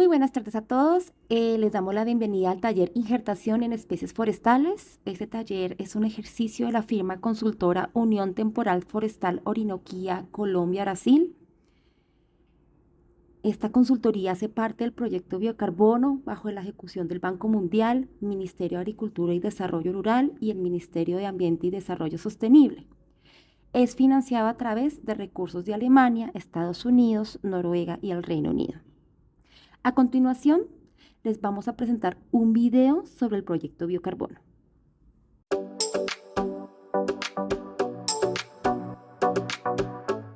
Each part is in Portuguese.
Muy buenas tardes a todos. Les damos la bienvenida al taller Injertación en Especies Forestales. Este taller es un ejercicio de la firma consultora Unión Temporal Forestal Orinoquía, Colombia, Brasil. Esta consultoría hace parte del proyecto Biocarbono bajo la ejecución del Banco Mundial, Ministerio de Agricultura y Desarrollo Rural y el Ministerio de Ambiente y Desarrollo Sostenible. Es financiado a través de recursos de Alemania, Estados Unidos, Noruega y el Reino Unido. A continuación, les vamos a presentar un video sobre el proyecto Biocarbono.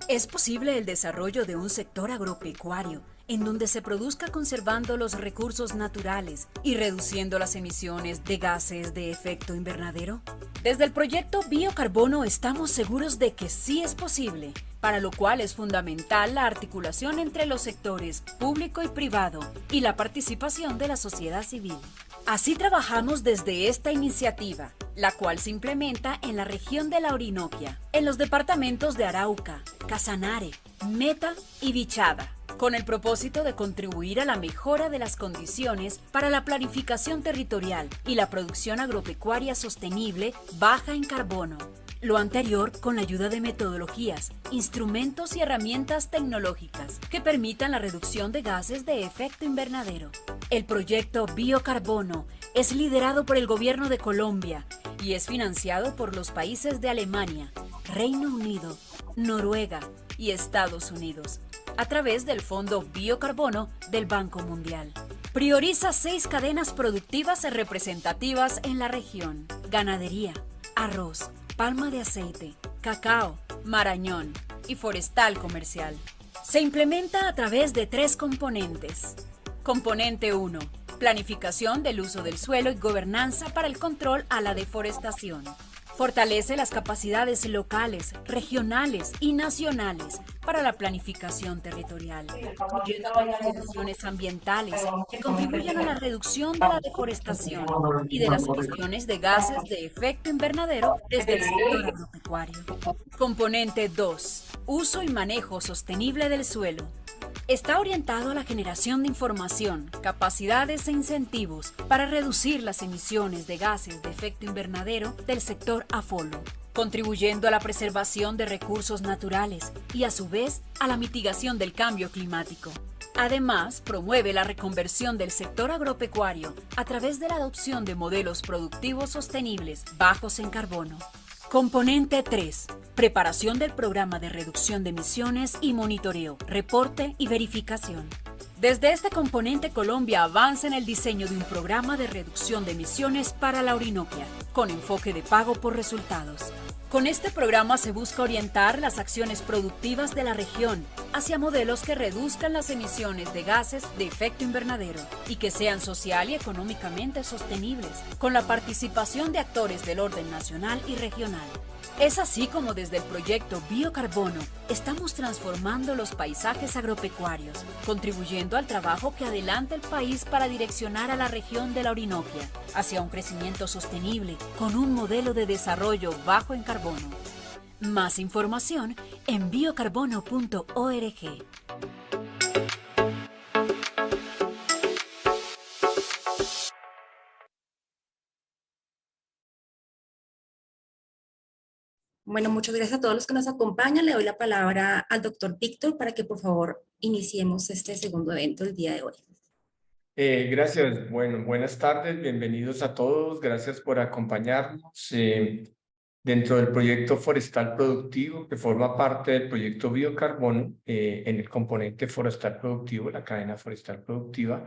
Es posible el desarrollo de un sector agropecuario en donde se produzca conservando los recursos naturales y reduciendo las emisiones de gases de efecto invernadero. Desde el proyecto Biocarbono estamos seguros de que sí es posible, para lo cual es fundamental la articulación entre los sectores público y privado y la participación de la sociedad civil. Así trabajamos desde esta iniciativa, la cual se implementa en la región de la Orinoquia, en los departamentos de Arauca, Casanare, Meta y Vichada, con el propósito de contribuir a la mejora de las condiciones para la planificación territorial y la producción agropecuaria sostenible baja en carbono. Lo anterior con la ayuda de metodologías, instrumentos y herramientas tecnológicas que permitan la reducción de gases de efecto invernadero. El proyecto Biocarbono es liderado por el Gobierno de Colombia y es financiado por los países de Alemania, Reino Unido, Noruega y Estados Unidos, a través del Fondo Biocarbono del Banco Mundial. Prioriza 6 cadenas productivas representativas en la región: ganadería, arroz, palma de aceite, cacao, marañón y forestal comercial. Se implementa a través de 3 componentes. Componente 1. Planificación del uso del suelo y gobernanza para el control a la deforestación. Fortalece las capacidades locales, regionales y nacionales para la planificación territorial, incluyendo organizaciones ambientales que contribuyan a la reducción de la deforestación y de las emisiones de gases de efecto invernadero desde el sector agropecuario. Componente 2. Uso y manejo sostenible del suelo. Está orientado a la generación de información, capacidades e incentivos para reducir las emisiones de gases de efecto invernadero del sector AFOLO, contribuyendo a la preservación de recursos naturales y a su vez a la mitigación del cambio climático. Además, promueve la reconversión del sector agropecuario a través de la adopción de modelos productivos sostenibles bajos en carbono. Componente 3. Preparación del programa de reducción de emisiones y monitoreo, reporte y verificación. Desde este componente, Colombia avanza en el diseño de un programa de reducción de emisiones para la Orinoquia, con enfoque de pago por resultados. Con este programa se busca orientar las acciones productivas de la región hacia modelos que reduzcan las emisiones de gases de efecto invernadero y que sean social y económicamente sostenibles, con la participación de actores del orden nacional y regional. Es así como desde el proyecto Biocarbono estamos transformando los paisajes agropecuarios, contribuyendo al trabajo que adelanta el país para direccionar a la región de la Orinoquia hacia un crecimiento sostenible con un modelo de desarrollo bajo en carbono. Más información en biocarbono.org. Bueno, muchas gracias a todos los que nos acompañan. Le doy la palabra al doctor Víctor para que por favor iniciemos este segundo evento el día de hoy. Gracias. Bueno, buenas tardes, bienvenidos a todos. Gracias por acompañarnos dentro del proyecto Forestal Productivo, que forma parte del proyecto Biocarbono, en el componente Forestal Productivo, la cadena Forestal Productiva.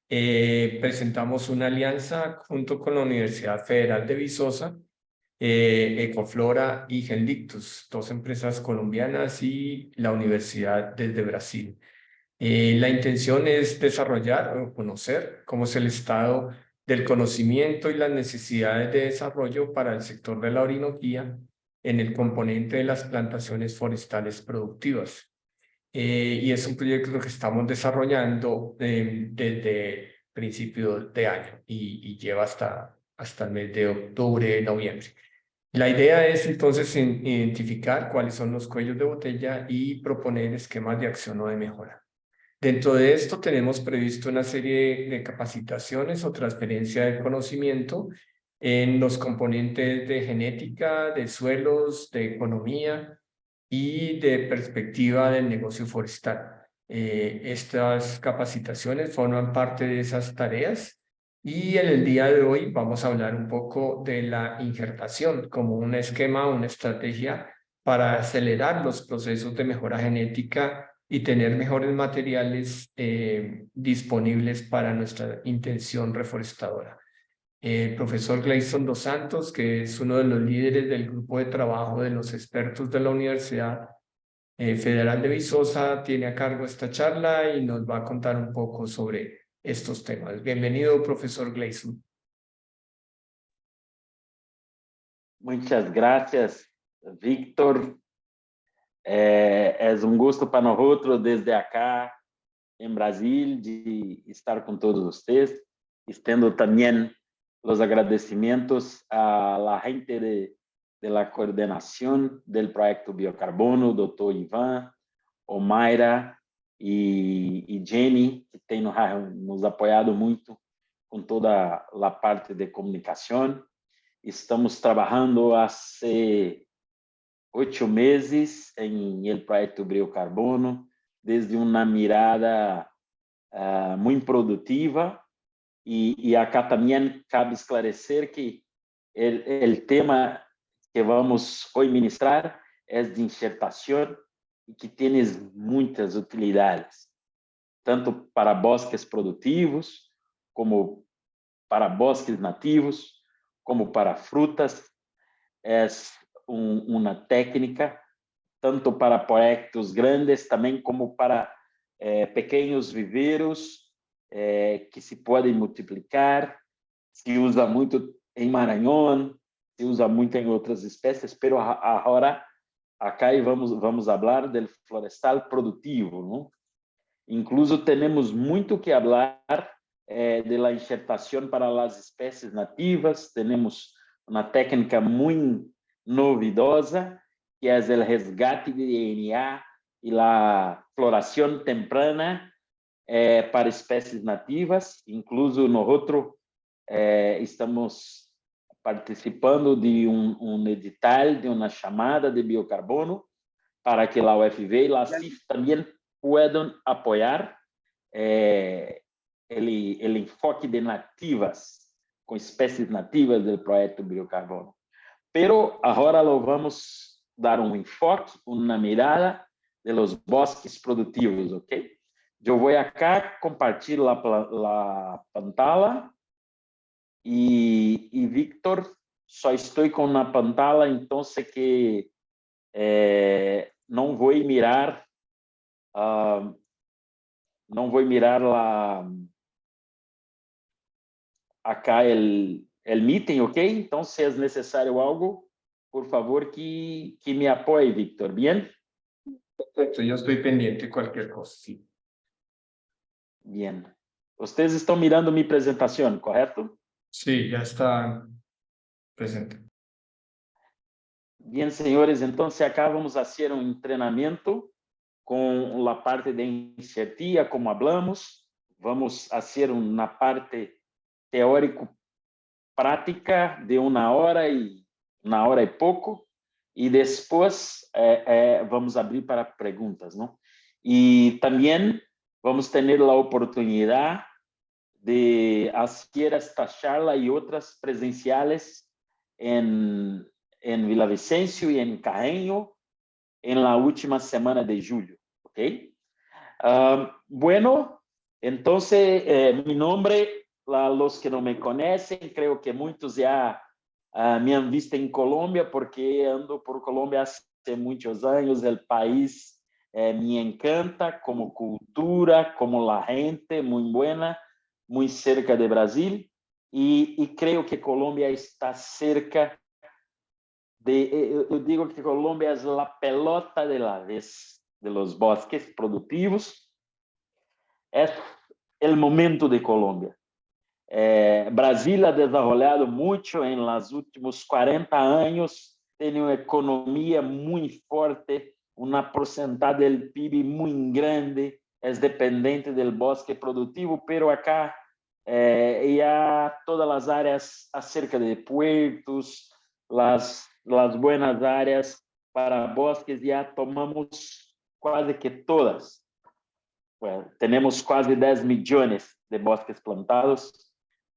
Presentamos una alianza junto con la Universidad Federal de Viçosa, Ecoflora y Genlictus, 2 empresas colombianas, y la universidad desde Brasil. La intención es desarrollar o conocer cómo es el estado del conocimiento y las necesidades de desarrollo para el sector de la Orinoquía en el componente de las plantaciones forestales productivas. Y es un proyecto que estamos desarrollando desde principios de año y lleva hasta el mes de octubre, noviembre. La idea es entonces identificar cuáles son los cuellos de botella y proponer esquemas de acción o de mejora. Dentro de esto tenemos previsto una serie de capacitaciones o transferencia de conocimiento en los componentes de genética, de suelos, de economía y de perspectiva del negocio forestal. Estas capacitaciones forman parte de esas tareas y en el día de hoy vamos a hablar un poco de la injertación como un esquema, una estrategia para acelerar los procesos de mejora genética y tener mejores materiales disponibles para nuestra intención reforestadora. El profesor Gleison dos Santos, que es uno de los líderes del grupo de trabajo de los expertos de la Universidad Federal de Viçosa, tiene a cargo esta charla y nos va a contar un poco sobre estos temas. Bienvenido, profesor Gleison. Muchas gracias, Víctor. É um gosto para nós desde acá em Brasil de estar com todos vocês. Estendo também os agradecimentos a la gente de la coordenación del proyecto Biocarbono, Dr. Ivan, Omaira e Jenny, que tem nos apoiado muito com toda a parte de comunicação. Estamos trabalhando há 8 meses em el proyecto Biocarbono, desde uma mirada muito produtiva. E acá também cabe esclarecer que o tema que vamos hoje ministrar é de enxertação e que tem muitas utilidades, tanto para bosques produtivos, como para bosques nativos, como para frutas. É uma técnica tanto para projetos grandes, também como para pequenos viveiros que se podem multiplicar. Se usa muito em Maranhão, se usa muito em outras espécies, pero agora acá vamos falar do florestal produtivo, não? Incluso temos muito que falar de la enxertação para as espécies nativas. Temos uma técnica muito novidosa, que é o resgate de DNA e a floração temprana para espécies nativas. Incluso nós estamos participando de edital, de uma chamada de biocarbono, para que a UFV e a CIF também possam apoiar o enfoque de nativas, com espécies nativas do projeto Biocarbono. Pero agora vamos dar enfoque, uma mirada de los bosques produtivos, ¿ok? Eu vou acá compartilhar a pantalla e Víctor, só estou com uma pantalla, então que não vou mirar acá o meeting, ok? Então, se é necessário algo, por favor, que me apoie, Víctor, ¿bien? Perfecto, yo estoy pendiente de cualquier cosa, sí. Bien. Ustedes estão mirando minha apresentação, correto? Sí, ya está presente. Bien, senhores, então acá vamos fazer treinamento com a parte de enxertia, como hablamos. Vamos fazer uma parte teórico-prática de 1 hora e pouco, e depois vamos abrir para perguntas, não? E também vamos ter a oportunidade de fazer esta charla e outras presenciais em Villavicencio e em Carreño na última semana de julho, ok? Bueno, então, mi nombre, los que não me conhecem, creo que muitos já me han visto em Colômbia, porque ando por Colômbia há muitos anos. O país me encanta como cultura, como a gente, muito buena, muito cerca de Brasil, e creio que Colômbia está cerca eu digo que Colômbia é a pelota de la vez de los bosques produtivos. É o momento de Colômbia. Brasil ha desenvolvido muito em los últimos 40 anos, tem uma economia muito forte, uma porcentagem do PIB muito grande, é dependente do bosque produtivo, pero acá há todas as áreas acerca de puertos, as buenas áreas para bosques, já tomamos quase que todas. Bueno, temos quase 10 milhões de bosques plantados.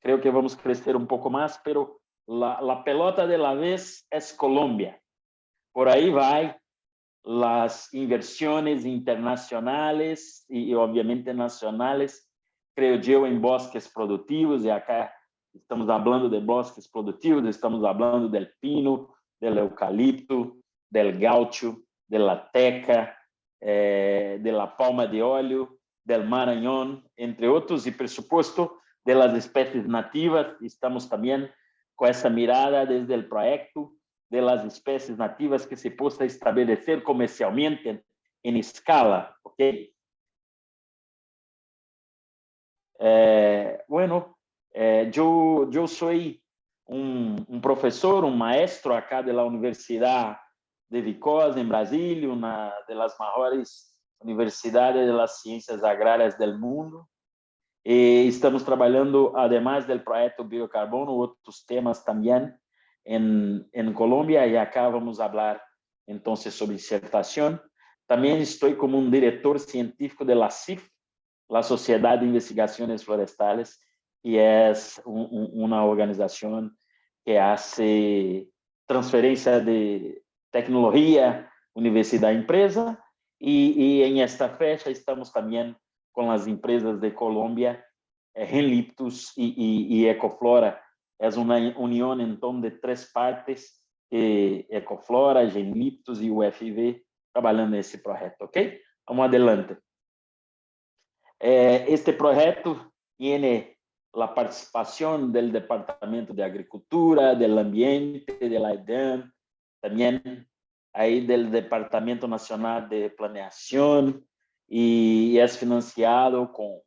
Creo que vamos crescer um pouco mais, pero la pelota de la vez es Colombia. Por aí vai las inversiones internacionales y obviamente nacionales, creo yo, en bosques productivos, y acá estamos hablando de bosques productivos, estamos hablando del pino, del eucalipto, del gaucho, de la teca, de la palma de óleo, del marañón, entre otros, y por supuesto de las especies nativas. Estamos también con esa mirada desde el proyecto de las especies nativas que se possa estabelecer comercialmente en escala, ¿ok? Bueno, yo soy un profesor, un maestro acá de la Universidad de Viçosa, en Brasil, una de las mejores universidades de las ciencias agrarias del mundo. Estamos trabajando, además del proyecto Biocarbono, otros temas también en Colombia, y acá vamos a hablar entonces sobre insertación. También estoy como un director científico de la CIF, la Sociedad de Investigaciones Florestales, y es una organización que hace transferencia de tecnología, universidad, empresa, y en esta fecha estamos también con las empresas de Colombia, Genliptus y Ecoflora. Es una unión entonces de 3 partes, Ecoflora, Genliptus y UFV, trabajando en ese proyecto, ¿ok? Vamos adelante. Este proyecto tiene la participación del Departamento de Agricultura, del Ambiente, de la IDEM, también ahí del Departamento Nacional de Planeación, y es financiado con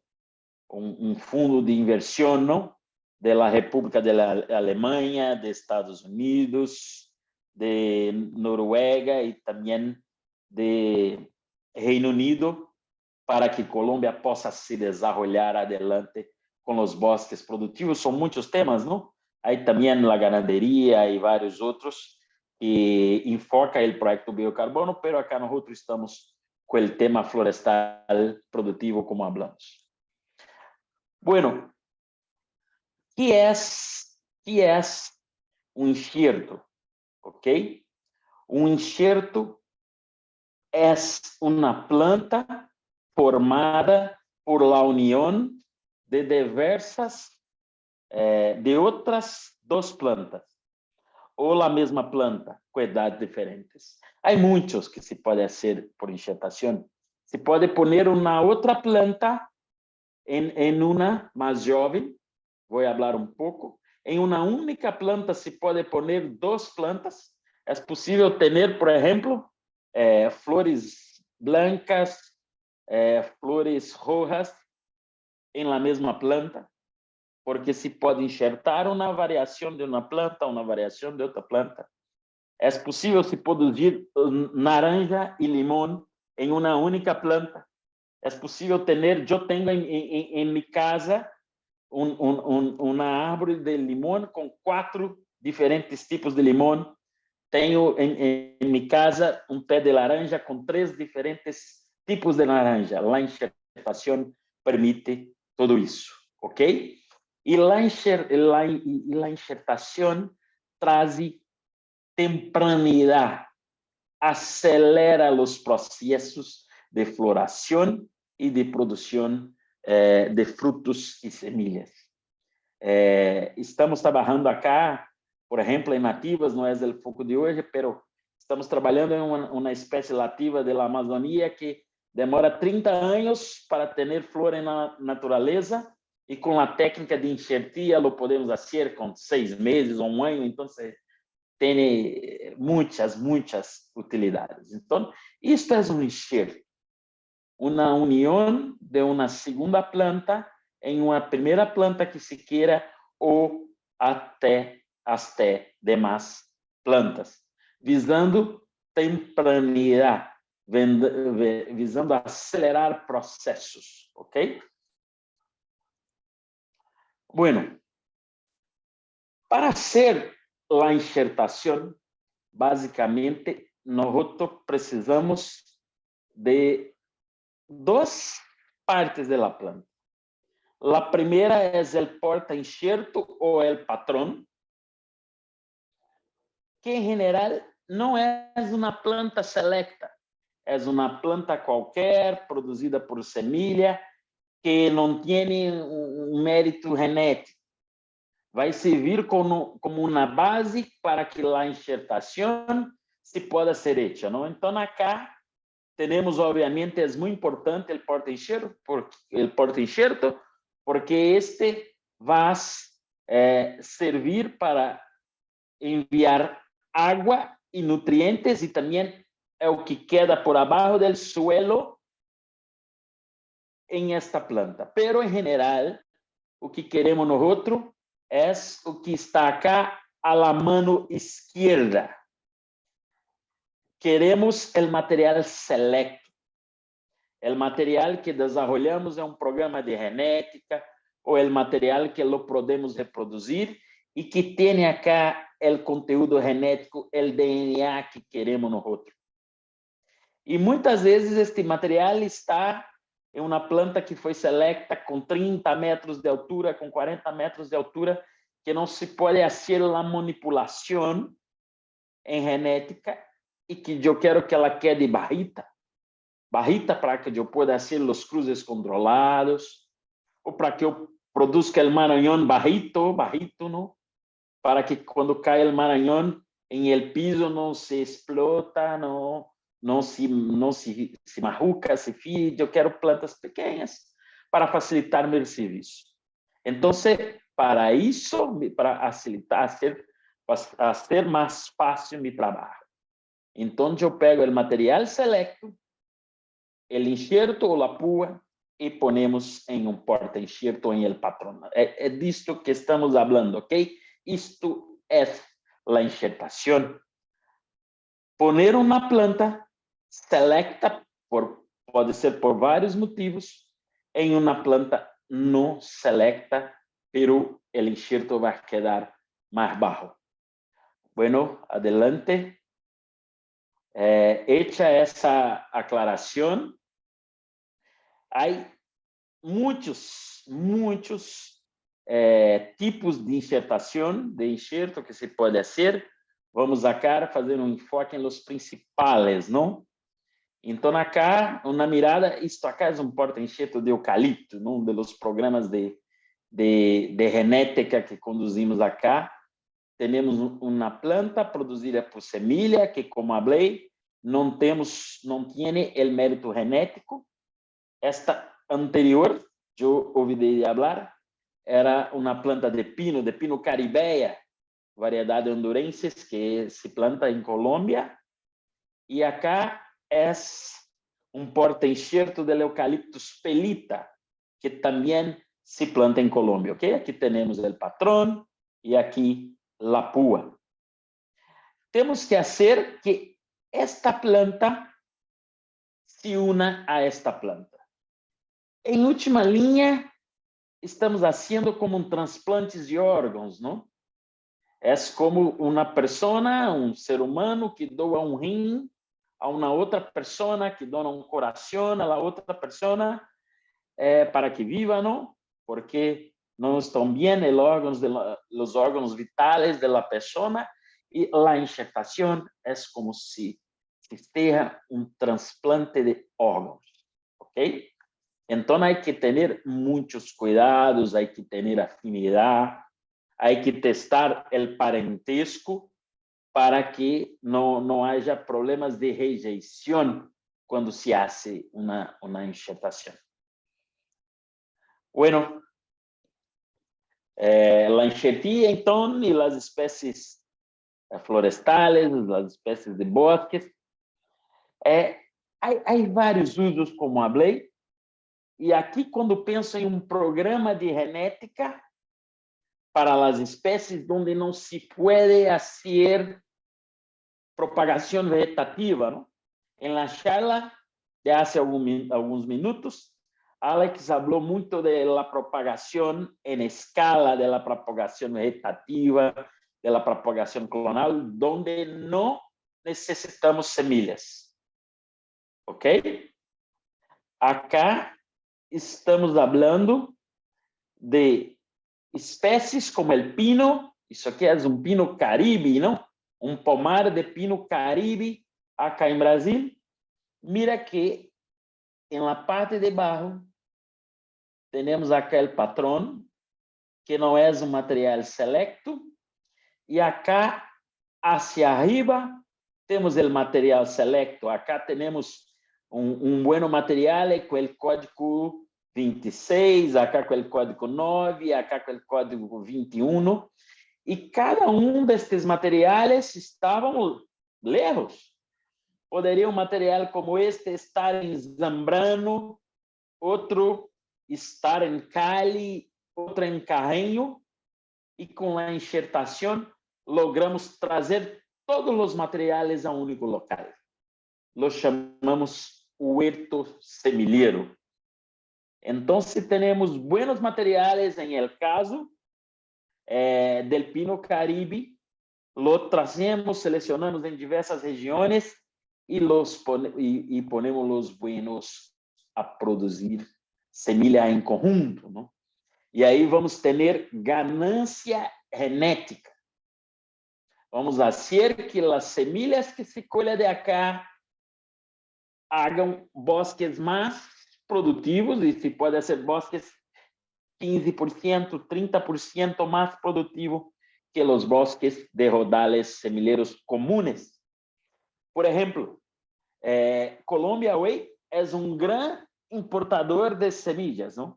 un fondo de inversión, ¿no?, de la República de la Alemania, de Estados Unidos, de Noruega y también de Reino Unido, para que Colombia possa se desarrollar adelante con los bosques productivos. Son muchos temas, ¿no? Hay también la ganadería y varios otros que enfoca el proyecto Biocarbono, pero acá nosotros estamos con el tema florestal productivo, como hablamos. Bueno, ¿qué es un enxerto? ¿Ok? Un enxerto es una planta formada por la unión de diversas, de otras 2 plantas, ou la mesma planta, com edades diferentes. Há muitos que se pode fazer por enxertação. Se pode poner uma outra planta em uma mais jovem, vou falar um pouco. Em uma única planta se pode poner 2 plantas. É possível ter, por exemplo, flores blancas, flores rojas em la mesma planta, porque se pode enxertar uma variação de uma planta, uma variação de outra planta. É possível se produzir naranja e limão em uma única planta. É possível ter, eu tenho em minha casa uma árvore de limão com 4 diferentes tipos de limão. Tenho em minha casa um pé de laranja com 3 diferentes tipos de laranja. A enxertação permite tudo isso, ok? E a enxertação traz tempranidade, acelera os processos de floração e de produção de frutos e semillas. Estamos trabalhando acá, por exemplo, em nativas, não é o foco de hoje, mas estamos trabalhando em uma espécie nativa da Amazônia que demora 30 anos para ter flor na natureza, e com a técnica de enxertia lo podemos fazer com 6 meses ou 1 ano. Então tem muitas utilidades. Então, isto é um enxerto, uma união de uma segunda planta em uma primeira planta que se queira, ou até as demais plantas, visando tempranidade, visando acelerar processos, ¿ok? Bueno, para hacer la injertación, básicamente, nosotros precisamos de dos partes de la planta. La primera es el porta-injerto o el patrón, que en general no es una planta selecta, es una planta cualquier producida por semilla que no tiene un mérito genético. Vai servir como uma base para que a injertação se possa ser hecha, não? Então, acá temos, obviamente, é muito importante o porta-injerto, porque este vai servir para enviar água e nutrientes e também é o que queda por abaixo do suelo em esta planta. Pero, em geral, o que queremos nosotros é o que está acá a la mano izquierda. Queremos el material selecto. El material que desarrollamos é um programa de genética ou el material que lo podemos reproduzir e que tem acá el conteúdo genético, el DNA que queremos nosotros. E muitas vezes este material está em uma planta que foi selecta com 30 metros de altura, com 40 metros de altura, que não se pode fazer a manipulação em genética e que eu quero que ela quede bajita para que eu possa fazer os cruzes controlados, ou para que eu produza o maranhão bajito, não? Para que quando cai o maranhão em el piso não se explota, não se machuca, se fide. Eu quero plantas pequenas para facilitar meu serviço. Então, para isso, para facilitar, ser mais fácil meu trabalho. Então, eu pego o material selecto, o enxerto ou a púa e ponemos em um porta-enxerto ou em el patrão. É disto que estamos falando, ok? Isto é a enxertação. Poner uma planta selecta, pode ser por vários motivos, em uma planta não selecta, pero el enxerto vai quedar mais bajo. Bueno, adelante. Hecha essa aclaração, há muitos tipos de insertação de enxerto que se pode fazer. Vamos acá fazer um enfoque em los principais, não? Então, acá, uma mirada, isto acá é um porta-enxerto de eucalipto, um dos programas de genética que conduzimos acá. Temos uma planta produzida por semilla que, como falei, não tem o mérito genético. Esta anterior, eu ouvi de falar, era uma planta de pino caribeia, variedade hondurenses que se planta em Colômbia. E acá é um porta-enxerto del eucaliptus pelita, que também se planta em Colômbia, ok? Aqui temos o patrão e aqui a púa. Temos que fazer que esta planta se una a esta planta. Em última linha, estamos fazendo como um transplante de órgãos, não? É como uma pessoa, um ser humano que doa um rim a uma outra pessoa que dona um coração a outra pessoa para que viva, não? Porque não estão bem os órgãos vitais da pessoa e a injetação é como se esteja um transplante de órgãos, ok? Então, há que ter muitos cuidados, há que ter afinidade, há que testar o parentesco para que não haja problemas de rejeição quando se hace uma injetação. Bueno, la enxertia, então, e as espécies florestales, as espécies de bosques, há vários usos, como falei, e aqui, quando penso em um programa de genética para as espécies onde não se pode fazer propagação vegetativa, não? En la charla de hace algunos minutos, Alex habló mucho de la propagación en escala, de la propagación vegetativa, de la propagación clonal, donde no necesitamos semillas. ¿Ok? Acá estamos hablando de especies como el pino, isso aqui é um pino caribe, não? Um pomar de pino caribe acá em Brasil. Mira que em la parte de abaixo temos aquele patrão, que não é um material selecto, e acá hacia arriba temos o material selecto. Acá temos bom material com o código 26, acá com o código 9, acá com o código 21, e cada destes materiais estavam lejos. Poderia material como este estar em Zambrano, outro estar em Cali, outro em Carreño, e com a enxertação logramos trazer todos os materiais a um único local. Lo chamamos huerto semillero. Então, temos buenos materiais em el caso del pino caribe, lo trazemos, selecionamos em diversas regiões e ponemos os buenos a produzir semilla em conjunto, não? E aí vamos ter ganância genética. Vamos fazer que as semillas que se colhem de acá hagam bosques mais produtivos, e se pode ser bosques 15%, 30% mais produtivos que os bosques de rodales semilleros comunes. Por exemplo, Colômbia hoje é um grande importador de semillas, não?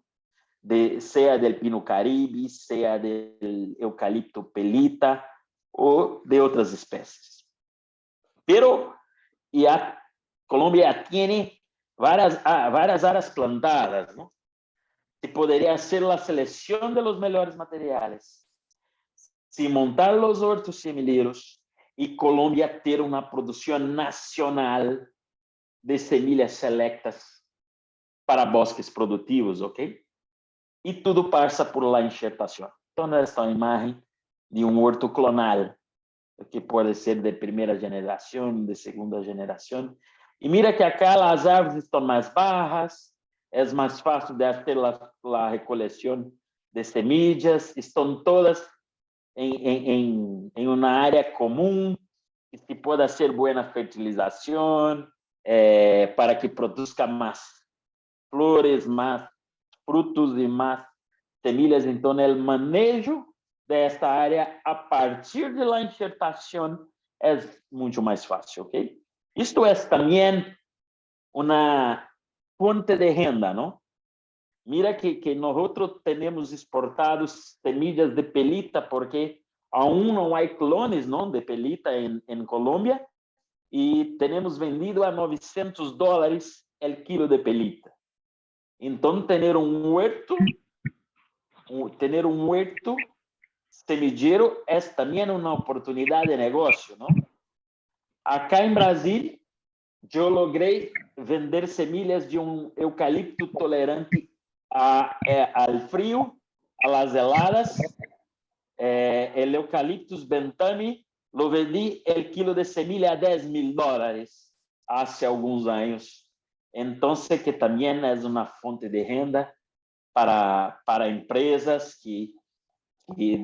Sea del pino caribe, sea del eucalipto pelita ou de outras espécies. Pero Colômbia tem várias áreas plantadas, não? Se poderia ser a seleção de los melhores materiais, se montar os hortos semilleros e Colômbia ter uma produção nacional de semillas selectas para bosques produtivos, ok? E tudo passa por la enxertação. Então, esta é uma imagem de um horto clonal, que pode ser de primeira geração, de segunda geração. E mira que acá as árvores estão mais bajas, é mais fácil de fazer a recoleção de semillas, estão todas em uma área comum, que se pode fazer boa fertilização, para que produza mais flores, mais frutos e mais semillas. Então, o manejo desta área a partir da enxertação é muito mais fácil, ok? Isto é também uma fonte de renda, não? Mira que nós temos exportado semillas de pelita, porque aún não há clones, não, de pelita em Colômbia, e temos vendido a $900 o quilo de pelita. Então, ter um huerto semillero é também uma oportunidade de negócio, não? Acá em Brasil, eu logrei vender semillas de um eucalipto tolerante ao frio, a las heladas. El eucaliptus bentami, lo vendi el kilo de semilla a $10,000 hace alguns anos. Então, que também é uma fonte de renda para empresas que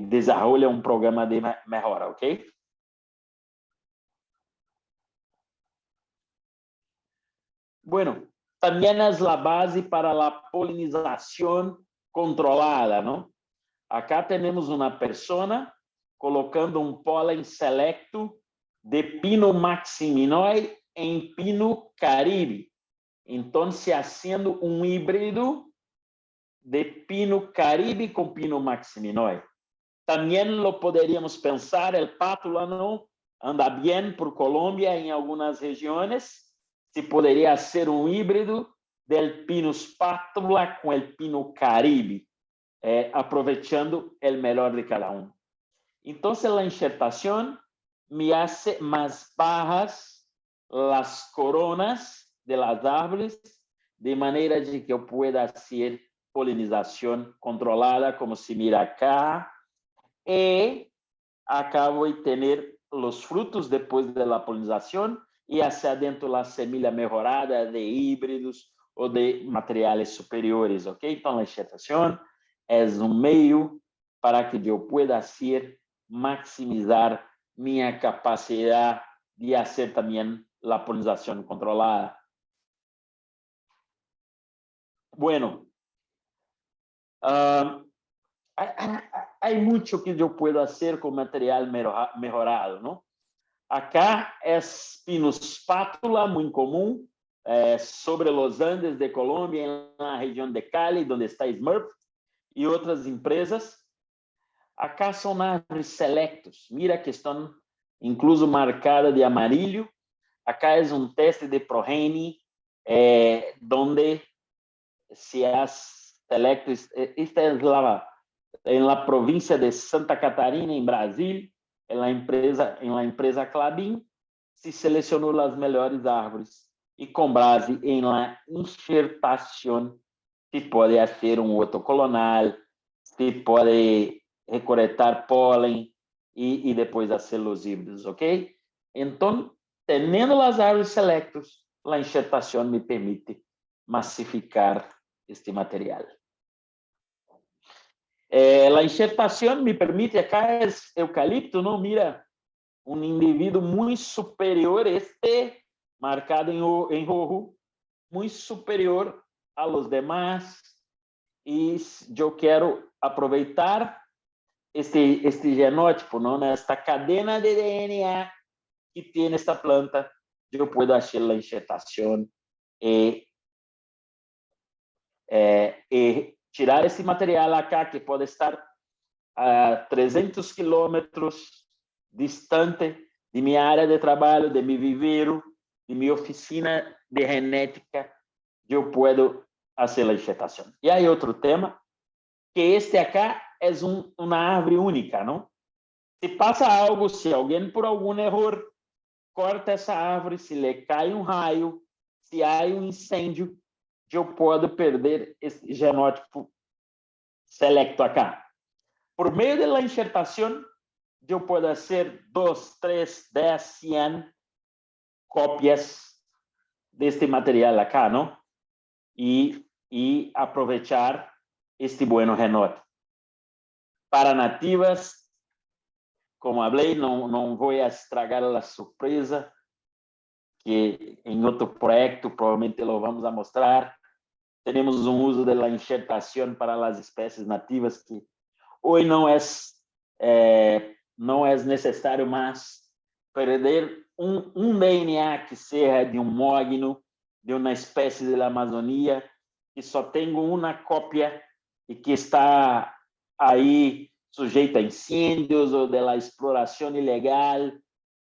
desenvolvem um programa de melhora, ok? Bueno, também é a base para a polinização controlada, não? Acá temos uma pessoa colocando um pólen selecto de pino maximinói em pino caribe. Então, fazendo um híbrido de pino caribe com pino maximinói. Também lo poderíamos pensar, o pátulano anda bem por Colômbia em algumas regiões, se poderia ser um híbrido del pinus pátula com o pino caribe, aproveitando o melhor de cada um. Então, a enxertação me hace mais bajas las coronas de las árvores, de manera de que eu pueda hacer polinización controlada, como se mira acá, y acabo de tener los frutos después de la polinización y hacia adentro la semilla mejorada de híbridos ou de materiais superiores, ok? Então, a enxertação é meio para que eu pueda hacer maximizar minha capacidade de fazer também a polinização controlada. Bueno, há muito que eu posso fazer com material melhorado, não? Acá é pinospátula, muito comum, sobre os Andes de Colômbia, na região de Cali, onde está Smurf, e outras empresas. Acá são árvores selectos, mira que estão incluso marcadas de amarillo. Acá é teste de progenie, donde se hace selectos. Esta é na província de Santa Catarina, em Brasil, em la empresa Klabin, se selecionou as melhores árvores e com base em la enxertação se pode fazer outro colonal, se pode recoletar pólen e depois fazer os híbridos, ok? Então, tendo as árvores selectas, a enxertação me permite massificar este material. A enxertação me permite, acá é eucalipto, não? Mira, indivíduo muito superior, marcado em rojo, muito superior a los demás, e eu quero aproveitar este genótipo, não? Nesta cadena de DNA que tem esta planta, eu posso fazer a enxertação e tirar esse material acá, que pode estar a 300 quilômetros distante de minha área de trabalho, de meu viveiro, de minha oficina de genética, eu posso fazer a enxertação. E aí outro tema, que este acá é uma árvore única, não? Se passa algo, se alguém por algum erro corta essa árvore, se lhe cai raio, se há incêndio, eu posso perder esse genótipo selecto acá. Por meio da enxertação, eu posso fazer 2, 3, 10, 100 cópias deste material acá, não? E aproveitar este bueno genótipo. Para nativas, como falei, não vou estragar a surpresa, que em outro projeto provavelmente lo vamos a mostrar. Temos uso da enxertação para as espécies nativas que hoje não é necessário mais perder DNA que seja de mogno, de uma espécie da Amazônia, que só tem uma cópia e que está aí sujeita a incêndios ou da exploração ilegal.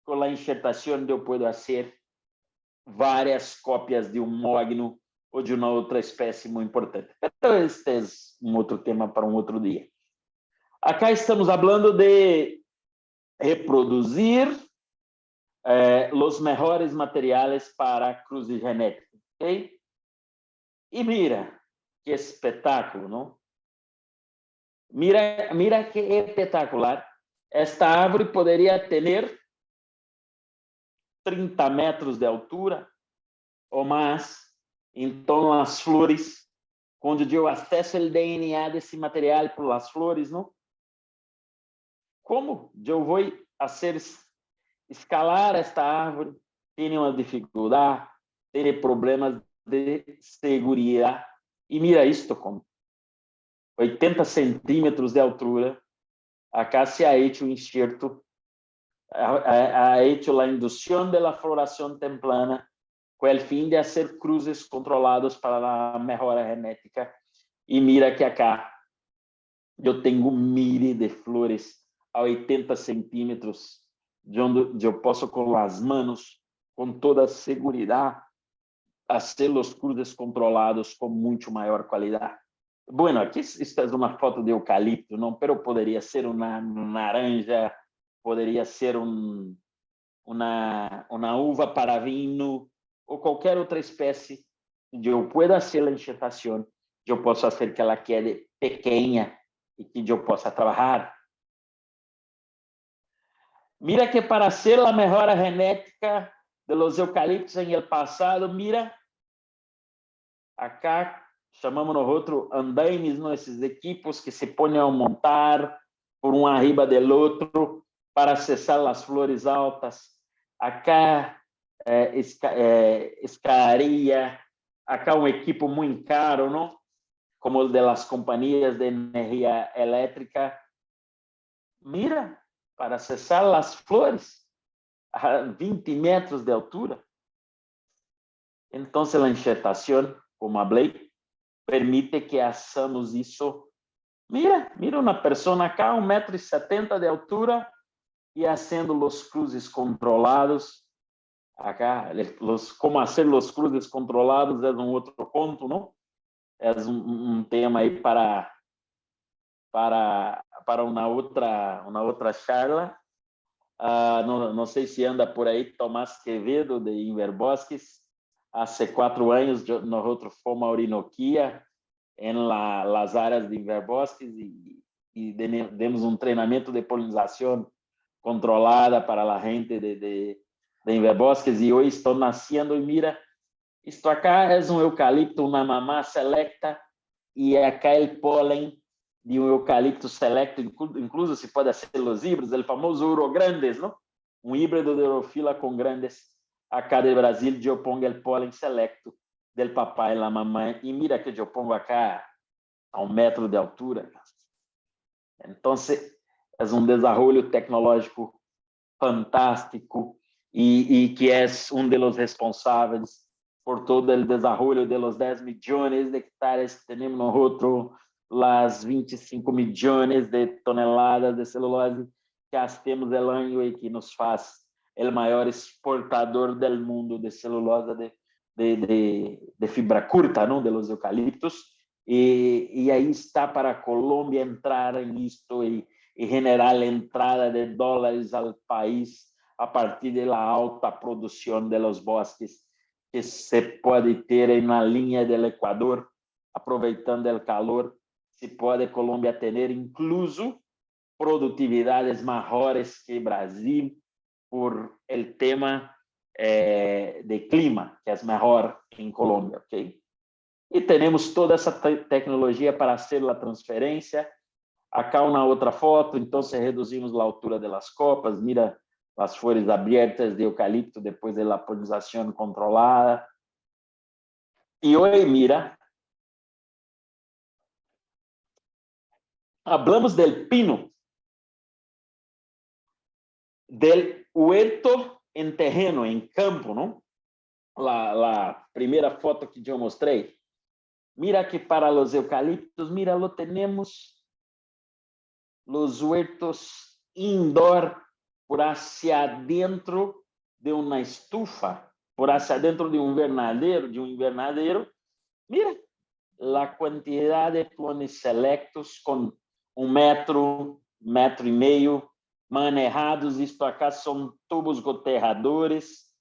Com a enxertação eu posso fazer várias cópias de mogno ou de uma outra espécie muito importante. Então, este é outro tema para outro dia. Acá estamos falando de reproduzir os melhores materiais para cruze genética, ok? E mira, que espetáculo, não? Mira que espetacular. Esta árvore poderia ter 30 metros de altura ou mais. Então, as flores, quando eu acesso o DNA desse material por as flores, não? Como eu vou fazer escalar esta árvore? Tem uma dificuldade, tem problemas de segurança. E mira isto, com 80 centímetros de altura, acá se ha hecho enxerto, ha hecho a indução da floração temprana, com o fim de fazer cruzes controlados para a melhora genética. E mira que acá eu tenho mire de flores a 80 centímetros, de onde eu posso com as mãos, com toda a segurança, fazer os cruzes controlados com muito maior qualidade. Bueno, aqui esta é uma foto de eucalipto, não? Pero poderia ser uma naranja, poderia ser uma uva para vinho ou qualquer outra espécie, eu pueda hacer a enxertação, eu posso fazer que ela quede pequena e que eu possa trabalhar. Mira que para hacer la mejora genética de los eucaliptos en el pasado, mira, acá chamamos nosotros andaimes, ¿no? Esses equipos que se ponen a montar por um arriba del outro para acessar as flores altas. Acá escalaria, acá um equipo muito caro, não? Como o de las companhias de energia elétrica. Mira, para acessar as flores a 20 metros de altura. Então, a enxertação, como falei, permite que façamos isso. Mira uma pessoa acá, 1,70 m de altura, e fazendo os cruzes controlados. Acá, como fazer os cruzes controlados é um outro conto, não? É um tema aí para uma outra charla. Não sei se anda por aí Tomás Quevedo, de Inverbosques. Há 4 anos, nós fomos a Orinoquia, nas áreas de Inverbosques, e demos um treinamento de polinização controlada para a gente de Inverbosques, e hoje estou nascendo, e mira, isto acá é um eucalipto, uma mamá selecta, e acá o pólen de um eucalipto selecto, incluso se pode ser os híbridos, o famoso Urograndes, não? Um híbrido de Urofila com grandes. Acá do Brasil, eu pongo o pólen selecto del papai e la mamãe, e mira que eu pongo acá a 1 metro de altura. Então, é um desenvolvimento tecnológico fantástico e que é um dos responsáveis por todo o desenvolvimento de los 10 milhões de hectares que temos nosotros, las 25 milhões de toneladas de celulose que temos no ano e que nos faz o maior exportador do mundo de celulose de fibra curta, não, de los eucaliptos, e aí está para a Colômbia entrar nisto e generar a entrada de dólares ao país a partir da alta produção de los bosques que se pode ter na linha do Equador, aproveitando o calor, se pode Colômbia ter incluso produtividades maiores que Brasil por el tema de clima, que é melhor em Colômbia, ok? E temos toda essa tecnologia para fazer a transferência. Acá uma outra foto, então reduzimos a altura das copas, mira as flores abertas de eucalipto depois da polinização controlada. E hoje, mira, hablamos del pino, del huerto en terreno, en campo, ¿no? La primera foto que yo mostré. Mira que para los eucaliptos, mira, lo tenemos los huertos indoor por hacia adentro de una estufa, por hacia adentro de un invernadero. Mira la cantidad de clones selectos con 1 metro, 1,5 metros, manejados. Isto acá são tubos goteadores.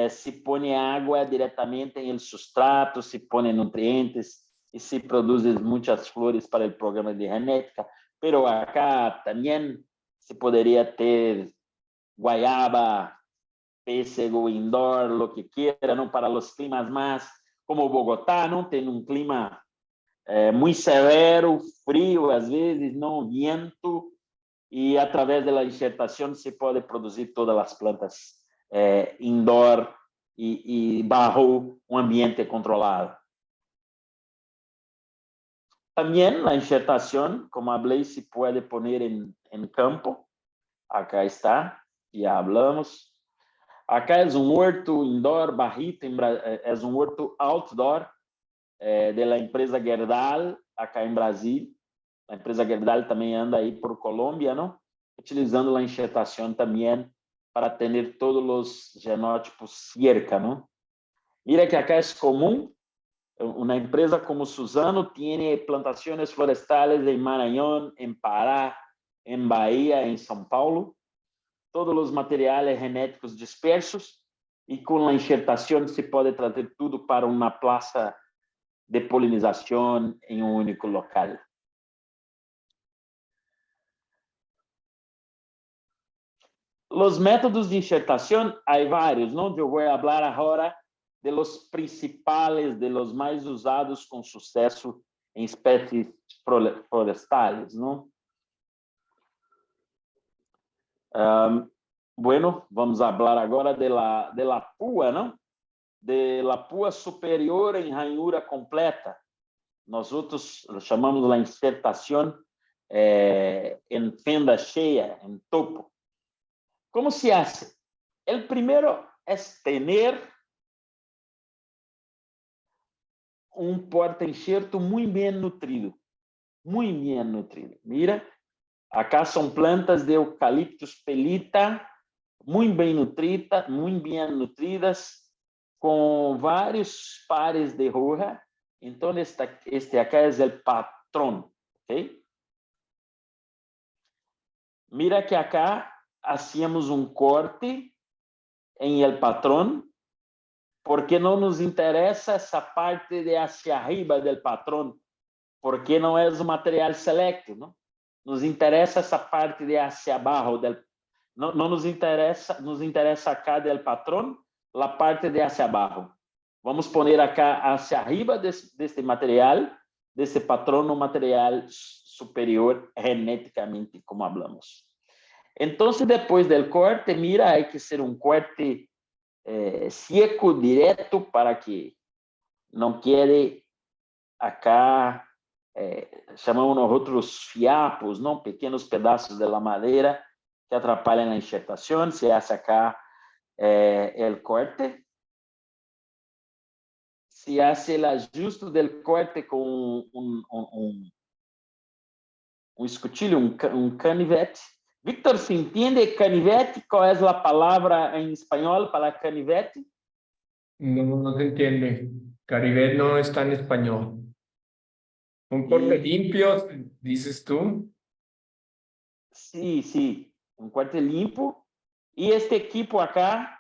Se põe água diretamente em el substrato, se põe nutrientes e se produzem muitas flores para o programa de genética. Pero acá também se poderia ter guayaba, pêssego indoor, lo que quiera, não, para os climas mais, como Bogotá, não tem um clima muito severo, frio às vezes, não, vento, e através da enxertação se pode produzir todas as plantas indoor e bajo um ambiente controlado. Também a enxertação, como falei, se pode poner em campo. Acá está, já hablamos. Acá é um huerto indoor, barrito, é um huerto outdoor da empresa Gerdau, acá em Brasil. A empresa Gerdau também anda aí por Colômbia, não? Utilizando a enxertação também para ter todos os genótipos cerca, não? Mira que acá é comum, uma empresa como Suzano tem plantações florestais em Maranhão, em Pará, em Bahia, em São Paulo, todos os materiais genéticos dispersos, e com a enxertação se pode trazer tudo para uma placa de polinização em um único local. Os métodos de enxertação, há vários, não? Eu vou falar agora de los principales, de los mais usados com sucesso em espécies florestais, não? Bueno, vamos falar agora de la púa, não? De la púa superior em ranhura completa. Nós outros chamamos a insertação em fenda cheia, em topo. Como se hace? El primero es tener un porta-enxerto muy bien nutrido. Muy bien nutrido. Mira, acá son plantas de eucaliptus pelita, muy bien nutridas, con varios pares de hoja. Entonces, este acá es el patrón. ¿Okay? Mira que acá hacíamos um corte em el patrón, porque não nos interessa essa parte de hacia arriba del patrón, porque não é um material selecto, não? Nos interessa essa parte de hacia abaixo, não nos interessa acá del patrón, a parte de hacia abaixo. Vamos poner acá hacia arriba deste material, desse patrón, um material superior genéticamente, como hablamos. Então, depois do corte, mira, hay que ser um corte seco, direto, para que não quede acá, chamamos nós outros fiapos, não? Pequenos pedaços de madeira que atrapalham a enxertação. Se hace acá o corte. Se hace o ajuste do corte com um escutilho, um canivete. Víctor, ¿se entiende canivete? ¿Cuál es la palabra en español para canivete? No se entiende. Canivete no está en español. ¿Un corte limpio, dices tú? Sí, un corte limpo. Y este equipo acá,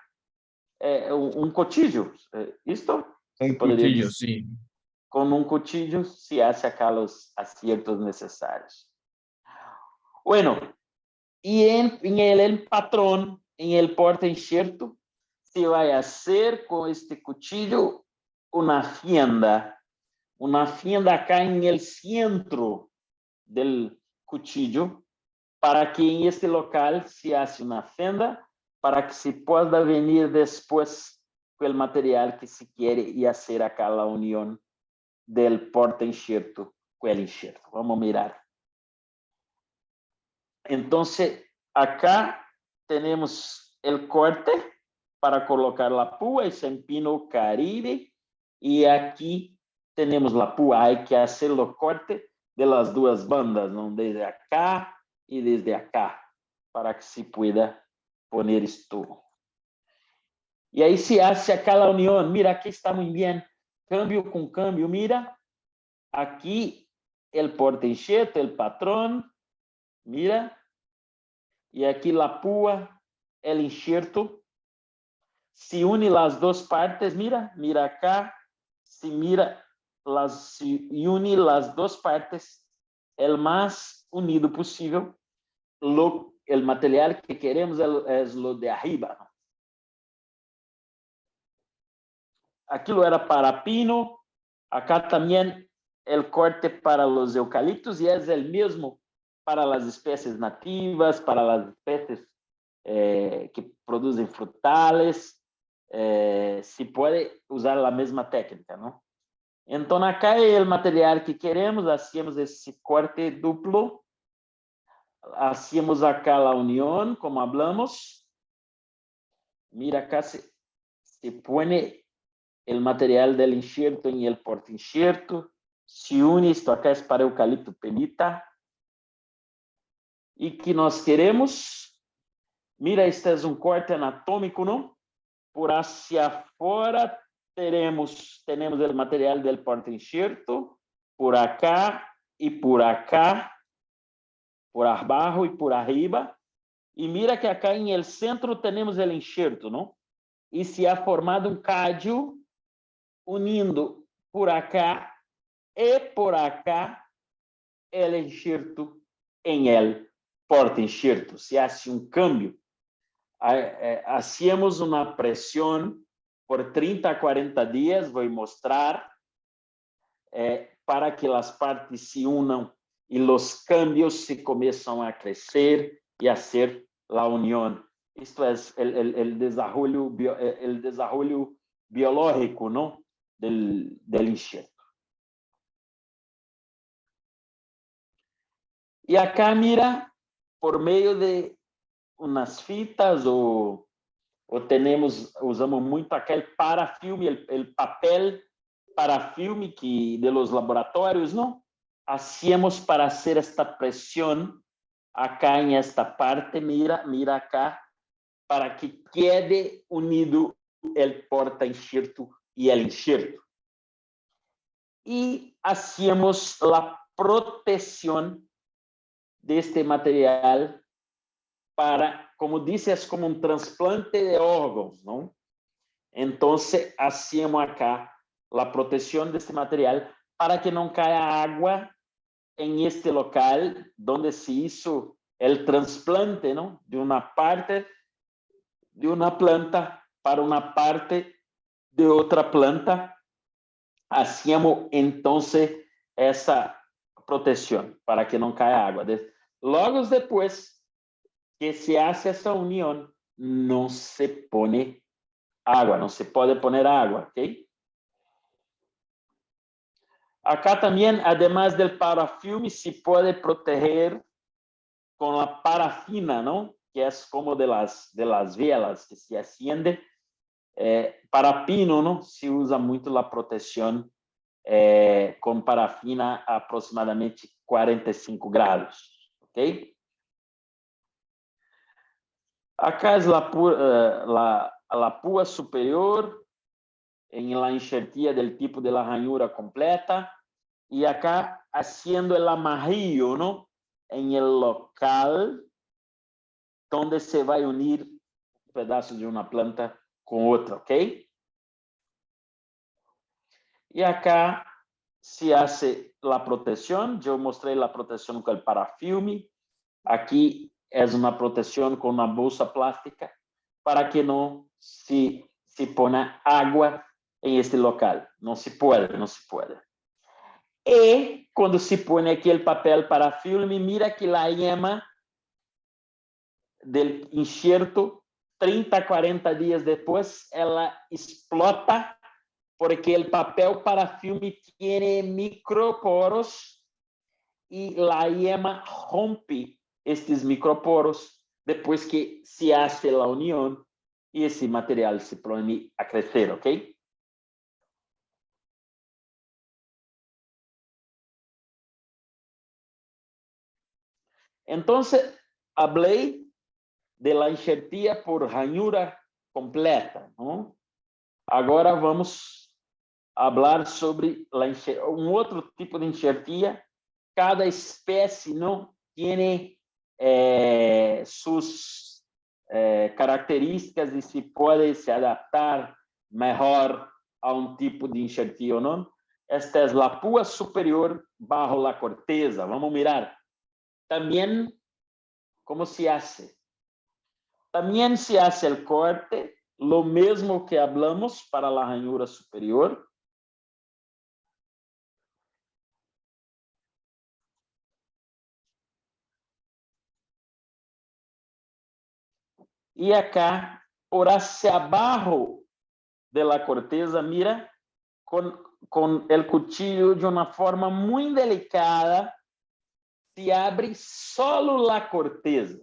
un cuchillo, ¿esto? Un cuchillo, sí. Con un cuchillo se hace acá los aciertos necesarios. Bueno, y en el patrón, en el porta-enxerto, se va a hacer con este cuchillo una fenda acá en el centro del cuchillo, para que en este local se hace una fenda, para que se pueda venir después con el material que se quiere y hacer acá la unión del porta-enxerto con el enxerto. Vamos a mirar. Entonces, acá tenemos el corte para colocar la púa, ese empino Caribe, y aquí tenemos la púa. Hay que hacer el corte de las dos bandas, ¿no? Desde acá y desde acá, para que se pueda poner esto. Y ahí se hace acá la unión. Mira, aquí está muy bien. Cambio con cambio, mira. Aquí el porta-enxerto, el patrón. Mira, y aquí la púa, el enxerto, se une las dos partes, mira acá, se une las dos partes, el más unido posible. El material que queremos es lo de arriba. Aquí lo era para pino, acá también el corte para los eucaliptos, y es el mismo para las especies nativas, para las especies que producen frutales, se puede usar la misma técnica, ¿no? Entonces, acá el material que queremos, hacemos ese corte duplo, hacemos acá la unión, como hablamos. Mira, acá se pone el material del enxerto en el porta-enxerto, se une, esto acá es para eucalipto pelita. E que nós queremos, mira, este é um corte anatômico, não? Por hacia fora temos o material del porta-enxerto, por acá, por abaixo e por arriba, Y mira que acá en el centro tenemos el enxerto, ¿no? Y se ha formado un cádio unindo por acá y por acá el enxerto en el porta-enxerto. Se hace un cambio. Hacíamos una presión por 30 a 40 días, voy a mostrar, para que las partes se unan y los cambios se comienzan a crecer y a hacer la unión. Esto es el desarrollo biológico, ¿no? del enxerto. Y acá, mira, por medio de unas fitas usamos muito acá el parafilme, el papel parafilme de los laboratorios, ¿no? Hacíamos para hacer esta presión acá en esta parte, mira acá, para que quede unido el porta-enxerto y el enxerto. Y hacíamos la protección de este material para, como dice, es como un trasplante de órganos, ¿no? Entonces, hacíamos acá la protección de este material para que no caiga agua en este local donde se hizo el trasplante, ¿no? De una parte de una planta para una parte de otra planta. Hacíamos entonces esa protección para que no caiga agua. Luego después que se hace esa unión, no se pone agua, no se puede poner agua, ¿ok? Acá también, además del parafilme, se puede proteger con la parafina, ¿no? Que es como de las velas que se asciende. Para pino, ¿no? Se usa mucho la protección con parafina a aproximadamente 45 grados, ¿ok? Acá es la púa superior en la enxertia del tipo de la ranura completa y acá haciendo el amarrillo, ¿no? En el local donde se va a unir un pedazo de una planta con otra, ¿ok? Y acá se hace la protección. Yo mostré la protección con el parafilme. Aquí es una protección con una bolsa plástica para que no se ponga agua en este local. No se puede, no se puede. Y cuando se pone aquí el papel parafilme, mira que la yema del enxerto, 30 a 40 días después, ela explota porque el papel parafilme tiene microporos y la yema rompe estes microporos depois que se hace la unión y ese material se pone a crecer, ¿ok? Entonces, hablé de la enxertia por ranura completa, ¿no? Agora vamos a falar sobre um outro tipo de enxertia. Cada espécie, ¿no? Tiene sus características y se puede se adaptar mejor a un tipo de enxertia o no. Esta es la púa superior bajo la corteza. Vamos a mirar. También, ¿cómo se hace? También se hace el corte, lo mismo que hablamos para la ranura superior. Y acá, por hacia abajo de la corteza, mira, con el cuchillo de una forma muy delicada, se abre solo la corteza.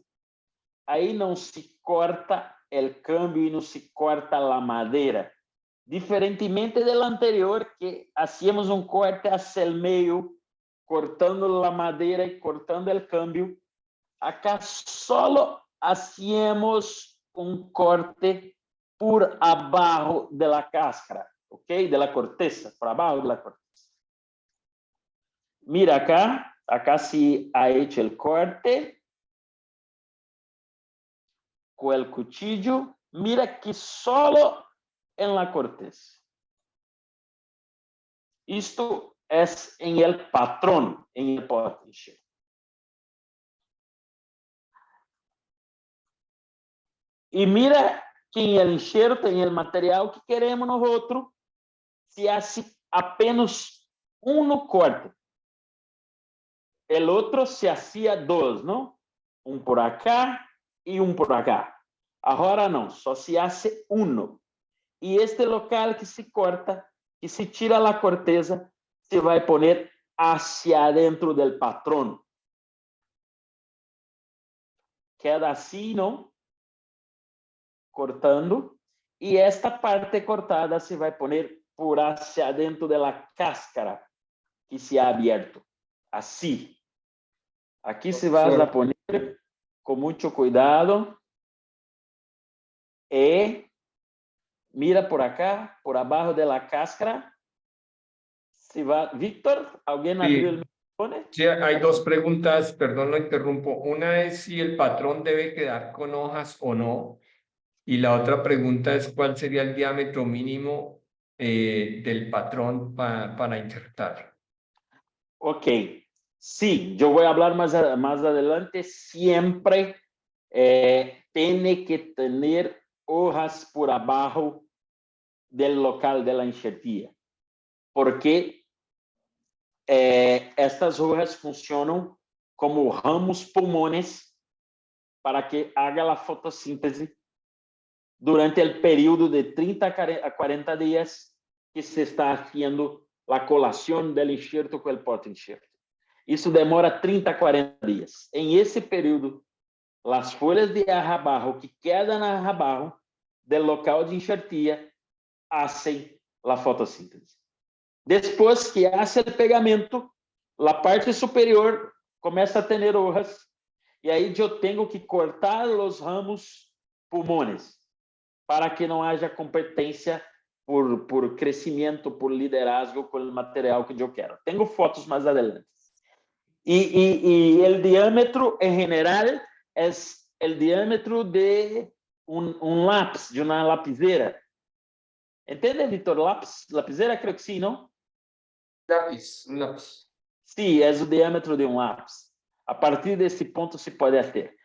Aí não se corta el cambio y no se corta la madera. Diferentemente del anterior, que hacíamos un corte hacia el medio, cortando la madera y cortando el cambio, acá solo hacíamos un corte por abajo de la cáscara, ¿ok? De la corteza, por abajo de la corteza. Mira acá se ha hecho el corte. con el cuchillo, mira que solo en la corteza. Esto es en el patrón, en el pote. Y mira que en el enxerto, en el material que queremos nosotros, se hace apenas uno corte. El otro se hacía dos, ¿no? Un por acá y un por acá. Ahora no, só se hace uno. Y este local que se corta, que se tira la corteza, se va a poner hacia adentro del patrón. Queda así, ¿no? Cortando. Y esta parte cortada se va a poner por hacia adentro de la cáscara que se ha abierto. Así. Aquí se va a poner con mucho cuidado. Y mira por acá, por abajo de la cáscara. Se va. Víctor, ¿alguien abrió el micrófono? Sí, hay dos preguntas, perdón, lo interrumpo. Una es si el patrón debe quedar con hojas o no. Y la otra pregunta es cuál sería el diámetro mínimo del patrón para insertar. Ok. Sí, yo voy a hablar más adelante. Siempre tiene que tener hojas por abajo del local de la enxertia, porque estas hojas funcionan como ramos pulmones para que haga la fotossíntese durante el período de 30 a 40 días que se está haciendo la colación del enxerto con el porta-enxerto. Isso demora 30 a 40 dias. Em esse período, as folhas de arrabarro que quedam na arrabarro do local de enxertia hacen a fotossíntese. Depois que hace o pegamento, a parte superior começa a ter hojas e aí eu tenho que cortar os ramos pulmones para que não haja competência por crescimento, por liderazgo com o material que eu quero. Tenho fotos mais adelante. Y el diámetro en general es el diámetro de un lápiz, de una lapicera. ¿Entiendes, Víctor? Lapicera, creo que sí, ¿no? Lápiz, un lápiz. Sí, es el diámetro de un lápiz. A partir de ese punto se puede hacer.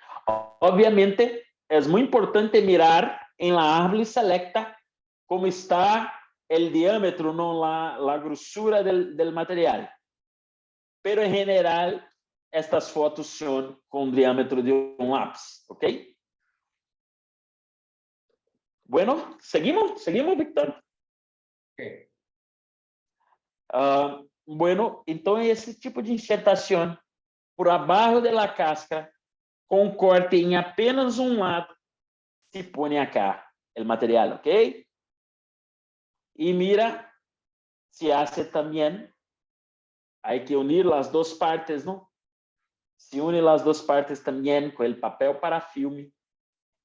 Obviamente, es muy importante mirar en la árvore selecta cómo está el diámetro, no la grosura del material. Pero en general, estas fotos son con diámetro de un lápiz, ¿ok? Bueno, ¿seguimos, Víctor? Okay. Bueno, entonces ese tipo de insertación por abajo de la cáscara, con corte en apenas un lado, se pone acá el material, ¿ok? Y mira, se hace también. Hay que unir las dos partes, ¿no? Se une las dos partes también con el papel para filme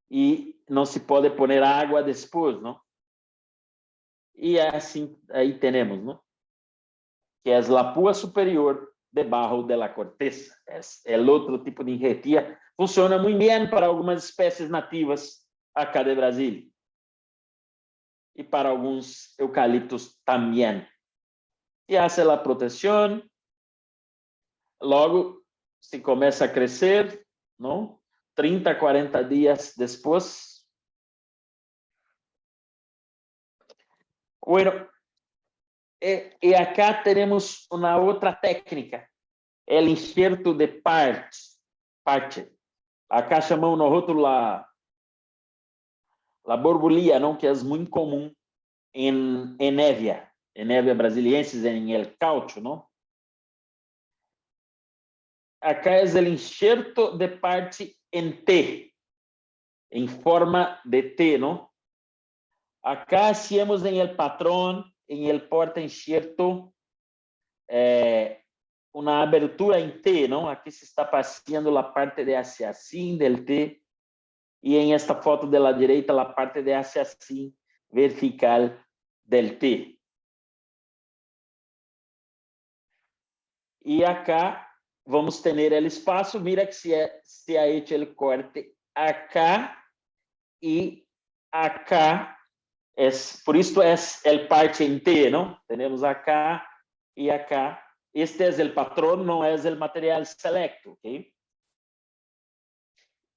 y no se puede poner agua después, ¿no? Y así ahí tenemos, ¿no? Que es la púa superior debajo de la corteza. Es el otro tipo de enxertia. Funciona muy bien para algunas especies nativas acá de Brasil. Y para algunos eucaliptos también. Y hace la protección. Logo, se começa a crescer, não? 30, 40 dias depois. Bueno, e acá temos uma outra técnica, o enxerto de parte. Acá chamamos nosotros la borbolilla, não? Que é muito comum em Hevea brasiliensis, em el caucho, não? Acá es el enxerto de parte en T, en forma de T, ¿no? Acá hacemos en el patrón, en el porta enxerto, una abertura en T, ¿no? Aquí se está paseando la parte de hacia así del T, y en esta foto de la derecha la parte de hacia así vertical del T. Y acá vamos ter el espaço. Mira que se ha hecho el corte acá y acá, por esto es el parche en T, ¿no? Tenemos acá y acá. Este es el patrón, no es el material selecto, ¿ok?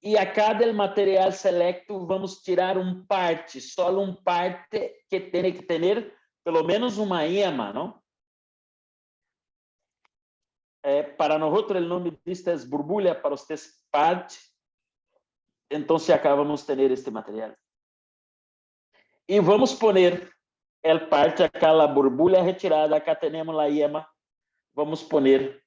E acá del material selecto vamos tirar um parte, só um parte que tem que ter pelo menos uma ema, não? Para nós, o nome disto é borbulha, para vocês parte. Então, acá vamos ter este material. E vamos poner el parte acá, a borbulha retirada, acá temos a ema. Vamos poner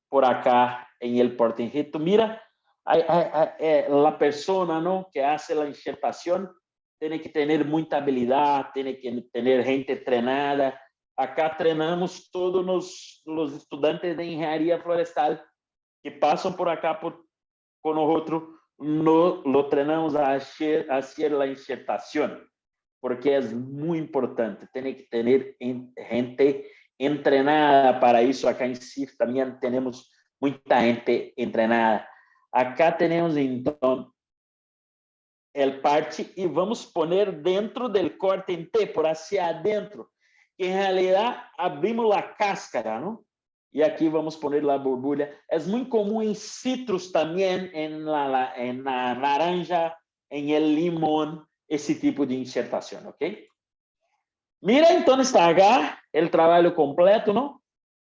por acá em el porta-enjeto. Mira, la persona, ¿no?, que hace la insertación tiene que tener mucha habilidad, tiene que tener gente treinada. Acá treinamos todos los estudiantes de ingeniería florestal que pasan por acá con nosotros, no lo treinamos a hacer la insertación, porque es muy importante, tiene que tener gente entrenada para isso. Acá em CIF também temos muita gente entrenada. Acá temos, então, el parte e vamos poner dentro del corte em T, por hacia adentro, que em realidade abrimos a cáscara, não? E aqui vamos poner a borbulha. É muito comum em citros também, na naranja, em el limão, esse tipo de insertação, ok? Mira, então está acá el trabalho completo, não?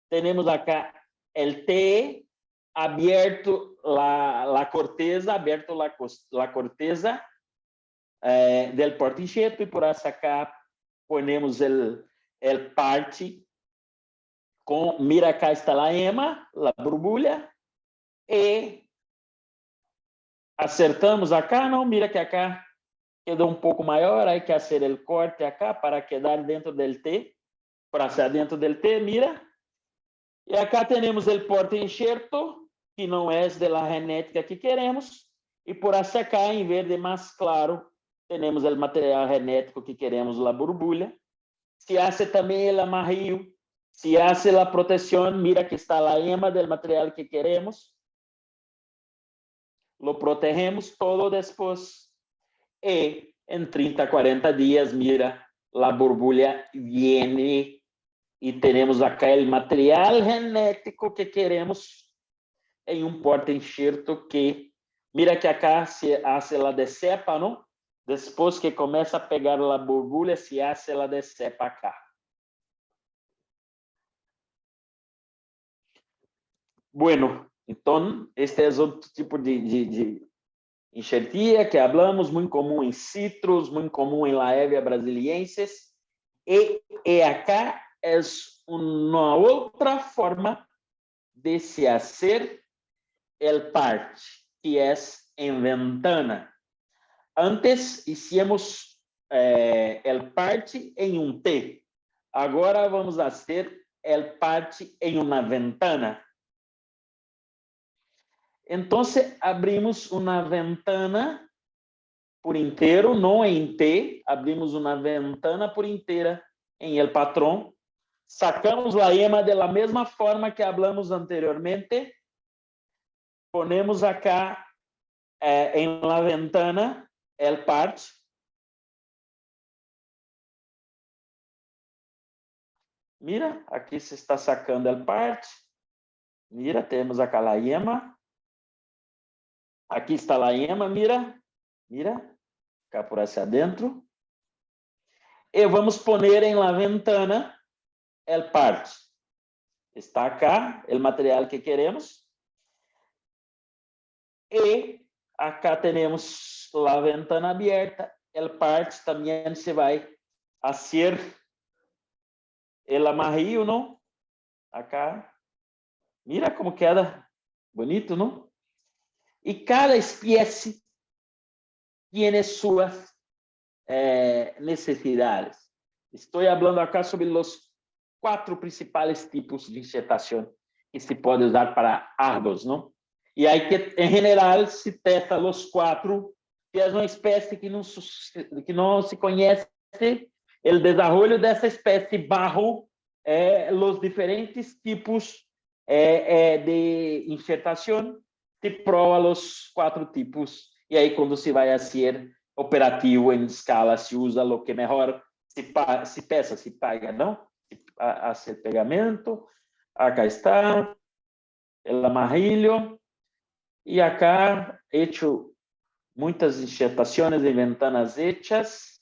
Temos acá el T, abierto la corteza, abierto la corteza del porta-enxerto, e por acá ponemos el parte com, mira, acá está la ema, la borbulha, e acertamos acá, não? Mira que acá quedou um pouco maior, hay que hacer el corte acá para quedar dentro del T, para ser dentro del T, mira. E acá temos o porta-enxerto, que não é de la genética que queremos, e por acá, em verde mais claro, temos o material genético que queremos, a borbulha. Se hace também o amarrio, se hace a proteção, mira que está a ema do material que queremos, lo protegemos todo depois, e em 30, 40 dias, mira, a borbulha viene e temos acá o material genético que queremos em um porta-enxerto que, mira que acá se hace la decepa, não? Depois que começa a pegar a borbulha, se hace la decepa acá. Bueno, então, este é outro tipo de enxertia que hablamos, muito comum em citros, muito comum em Laevia brasiliensis, e acá é uma outra forma de se hacer el parte, que é em ventana. Antes hicimos el parte em um T. Agora vamos fazer el parte em uma ventana. Então, abrimos uma ventana por inteiro, não em T, abrimos uma ventana por inteira em el patrão, sacamos a ema de la mesma forma que hablamos anteriormente, ponemos acá em la ventana el parte, mira, aqui se está sacando el parte, mira, temos acá a ema, aqui está a ema, mira, acá por hacia adentro, e vamos poner em la ventana el parte. Está acá el material que queremos, e acá temos a ventana aberta, el parte também se vai hacer el amarrio, não? Acá, mira como queda bonito, não? E cada espécie tem suas necessidades. Estou falando acá sobre os 4 principais tipos de insertação que se pode usar para árvores, não? E aí que, em geral, se testa os 4, que é uma espécie que não se conhece o desenvolvimento dessa espécie bajo os diferentes tipos de insertação, se prova os 4 tipos, e aí quando se vai fazer operativo em escala se usa o que melhor se paga, não? Hace el pegamento. Acá está el amarrillo. E acá he hecho muitas enxertações em ventanas hechas.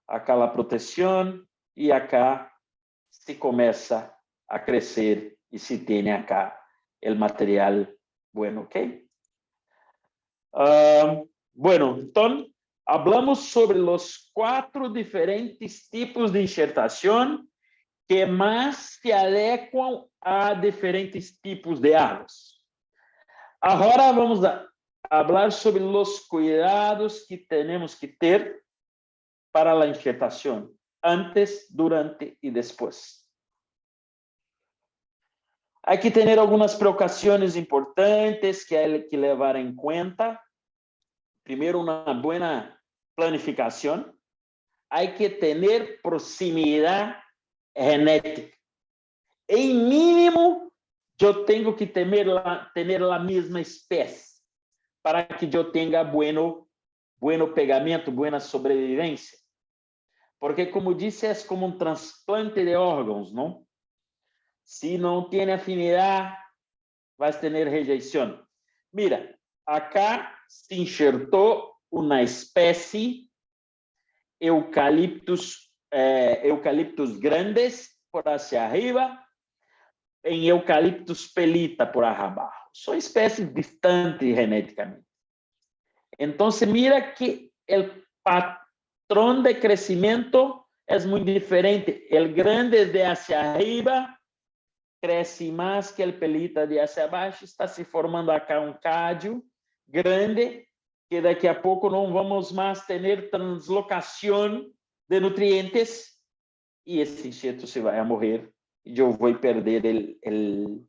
Acá a proteção. E acá se começa a crescer e se tem acá o material bueno, ¿ok? Bueno, então, hablamos sobre os 4 diferentes tipos de enxertação que mais se adequam a diferentes tipos de árvores. Agora vamos a falar sobre os cuidados que temos que ter para a enxertação, antes, durante e depois. Há que ter algumas precauções importantes que há que levar em conta. Primeiro, uma boa planificação. Há que ter proximidade genética. Em mínimo, eu tenho que ter a mesma espécie para que eu tenha bueno pegamento, boa sobrevivência. Porque, como disse, é como um transplante de órgãos, não? Se não tem afinidade, vai ter rejeição. Mira, acá se enxertou uma espécie eucaliptus grandes por hacia arriba, em eucaliptus pelita por abaixo. São espécies distantes geneticamente. Então, mira que o patrão de crescimento é muito diferente. O grande de hacia arriba cresce mais que o pelita de hacia abaixo. Está se formando acá um cádio grande, que daqui a pouco não vamos mais ter translocação de nutrientes e esse enxerto se vai a morrer e eu vou perder o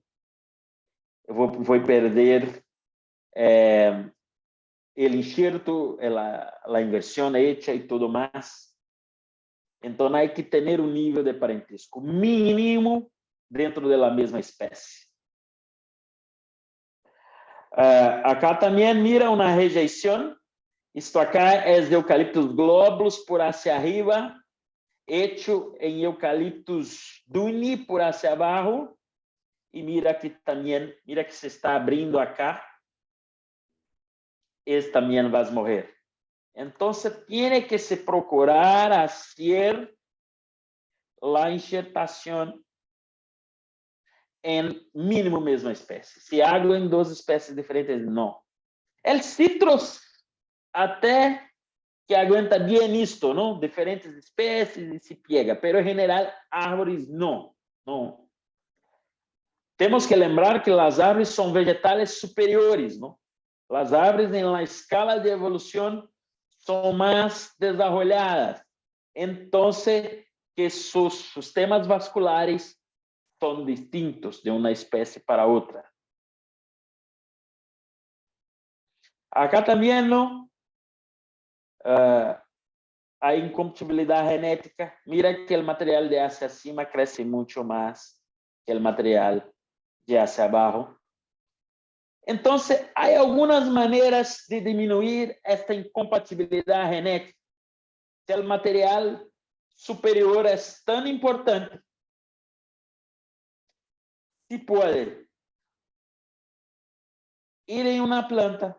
enxerto, a inversão hecha e tudo mais. Então, há que ter um nível de parentesco mínimo dentro da mesma espécie. Acá também mira uma rejeição. Isto acá é de eucaliptus glóbulos por hacia arriba, hecho em eucaliptus duni por hacia abaixo. E mira que também, mira que se está abrindo acá. Este também vai morrer. Então, tem que se procurar fazer a enxertação em mínimo mesma espécie. Se hago em 2 espécies diferentes, não. El citrus até que aguenta bem isto, não? Diferentes espécies e se pega, pero em geral, árvores não. Não. Temos que lembrar que as árvores são vegetais superiores, não? As árvores em la escala de evolução são mais desenvolvidas. Então, que seus sistemas vasculares são distintos de uma espécie para outra. Acá também não a incompatibilidade genética. Mira que o material de hacia cima cresce muito mais que o material de hacia abaixo. Então, há algumas maneiras de diminuir esta incompatibilidade genética. Se o material superior é tão importante, se pode ir em uma planta,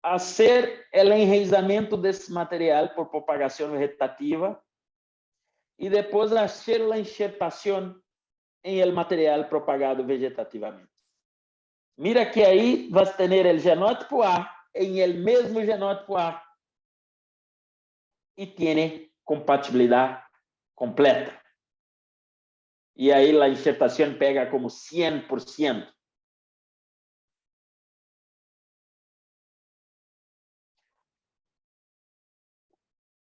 fazer o enraizamento desse material por propagação vegetativa e depois fazer a enxertação em el material propagado vegetativamente. Mira que aí vas ter o genótipo A em el mesmo genótipo A e tem compatibilidade completa. E aí a enxertação pega como 100%.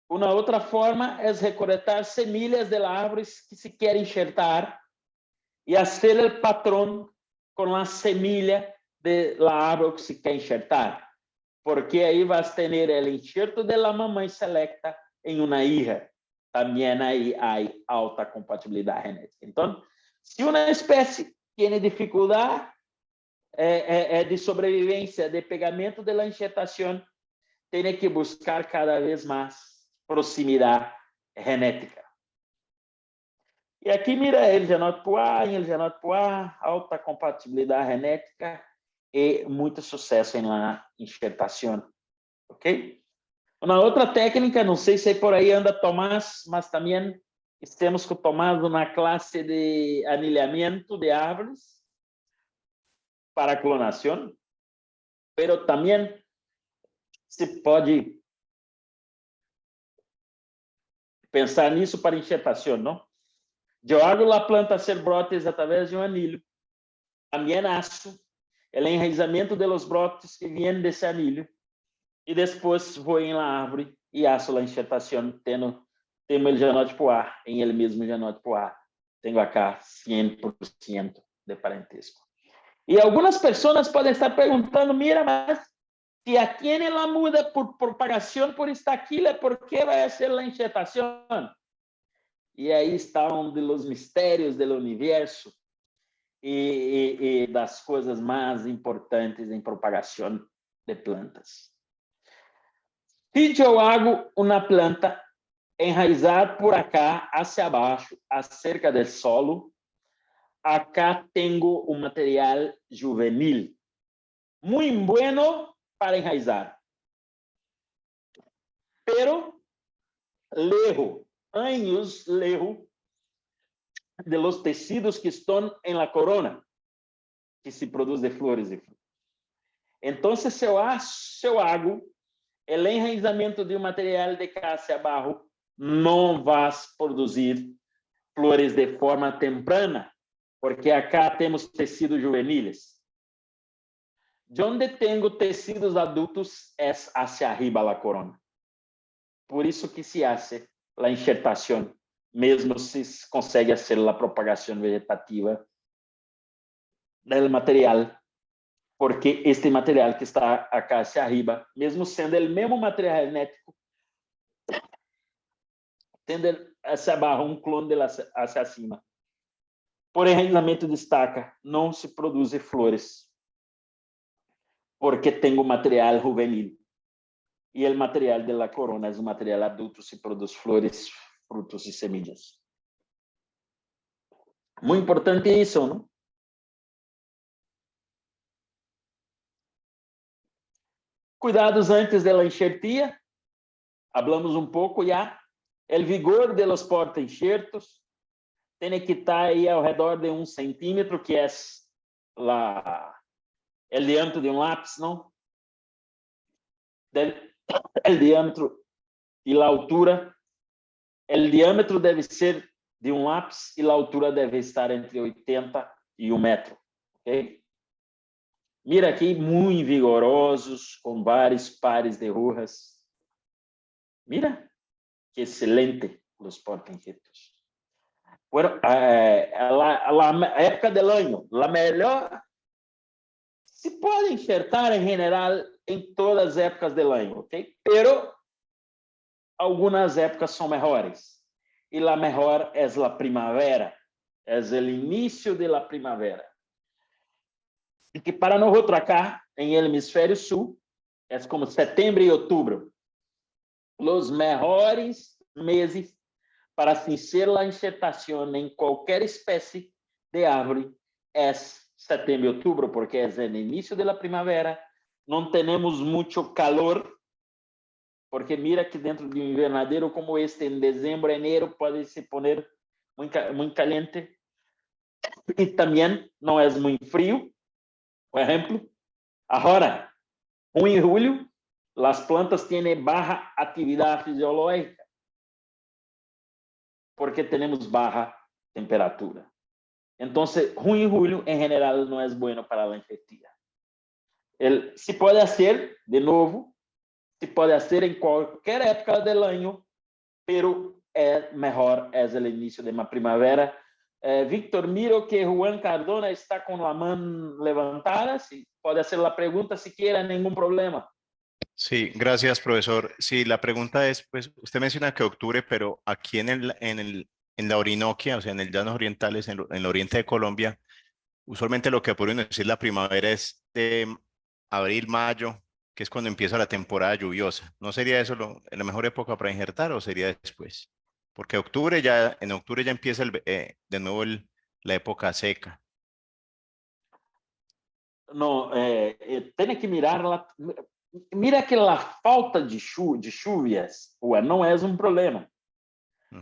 Uma outra forma é recoletar semilhas de árvores que se quer enxertar e fazer o patrão com a semilha da árvore que se quer enxertar, porque aí vas ter o enxerto da mamãe selecta em uma hija. Também aí há alta compatibilidade genética. Então, se uma espécie tem dificuldade de sobrevivência, de pegamento da enxertação, tiene que buscar cada vez más proximidad genética. E aqui mira el Genote Poir, em el Genote Poir, alta compatibilidade genética e muito sucesso na enxertação, ok? Uma outra técnica, não sei se por aí anda Tomás, mas também temos que tomar na classe de anilhamento de árvores para clonação, pero também se pode pensar nisso para enxertação, não? Eu hago a planta ser brotes através de anilho. Também haço o enraizamento de los brotes que vêm desse anilho. E depois vou em la árvore e haço a enxertação, tendo o Genote Poir, em ele mesmo Genote Poir. Tenho acá 100% de parentesco. E algumas pessoas podem estar perguntando, mira, mas se aqui ela muda por propagação por estaquila, ¿por que vai ser a enxertação? E aí está um dos mistérios do universo e das coisas mais importantes em propagação de plantas. Se eu hago uma planta enraizar por acá, hacia abaixo, acerca do solo, acá tenho um material juvenil, muito bueno para enraizar. Pero anos lejos de los tecidos que estão em la corona, que se produz de flores e frutos. Então, se eu hago o enraizamento de um material de cássia barro, não vas produzir flores de forma temprana, porque acá temos tecidos juveniles. De onde tenho tecidos adultos é hacia arriba la corona. Por isso que se hace a enxertação, mesmo se consegue fazer a propagação vegetativa do material, porque este material que está acá hacia arriba, mesmo sendo o mesmo material genético, tendo hacia abaixo um clone de hacia cima. Por enraizamento de estaca, não se produzem flores, porque tenho material juvenil. E o material da corona é um material adulto, se produz flores, frutos e semillas. Muito importante isso, não? Cuidados antes da enxertia. Hablamos um pouco já. O vigor de los porta-enxertos tem que estar aí ao redor de 1 centímetro, que é o diâmetro de um lápis, não? O diâmetro e a altura. O diâmetro deve ser de um lápis e a altura deve estar entre 80 e 1 metro. Ok? Mira aqui, muito vigorosos, com vários pares de hojas. Mira, que excelente os porta-enxertos. Bueno, a época do ano, a melhor, se pode enxertar em geral em todas as épocas do ano, ok? Pero algumas épocas são melhores. E a melhor é a primavera, é o início da primavera. E que para nós acá, em el hemisfério sul, é como setembro e outubro. Os melhores meses para fazer a enxertação em qualquer espécie de árvore é setembro e outubro, porque é o início da primavera, não temos muito calor, porque mira que dentro de um invernadeiro como este, em dezembro, enero, pode se poner muito caliente, e também não é muito frio. Por exemplo, agora, junho e julho, as plantas têm baixa atividade fisiológica, porque temos baixa temperatura. Então, junho e julho, em geral, não é bueno para a enxertia. Se pode fazer, de novo, se pode fazer em qualquer época do ano, pero é melhor, é o início de uma primavera. Víctor, miro que Juan Cardona está com a mão levantada. Si pode hacer la pregunta si quiere, ningún problema. Sí, gracias, profesor. Sí, la pregunta es, pues, usted menciona que octubre, pero aquí en la Orinoquia, o sea, en el Llanos Orientales, en el oriente de Colombia, usualmente lo que podemos decir la primavera es de abril, mayo, que es cuando empieza la temporada lluviosa. ¿No sería eso la mejor época para injertar o sería después? Porque en octubre ya empieza de nuevo la época seca. No, tem que mirar lá. Mira que a falta de chuvas não é um problema,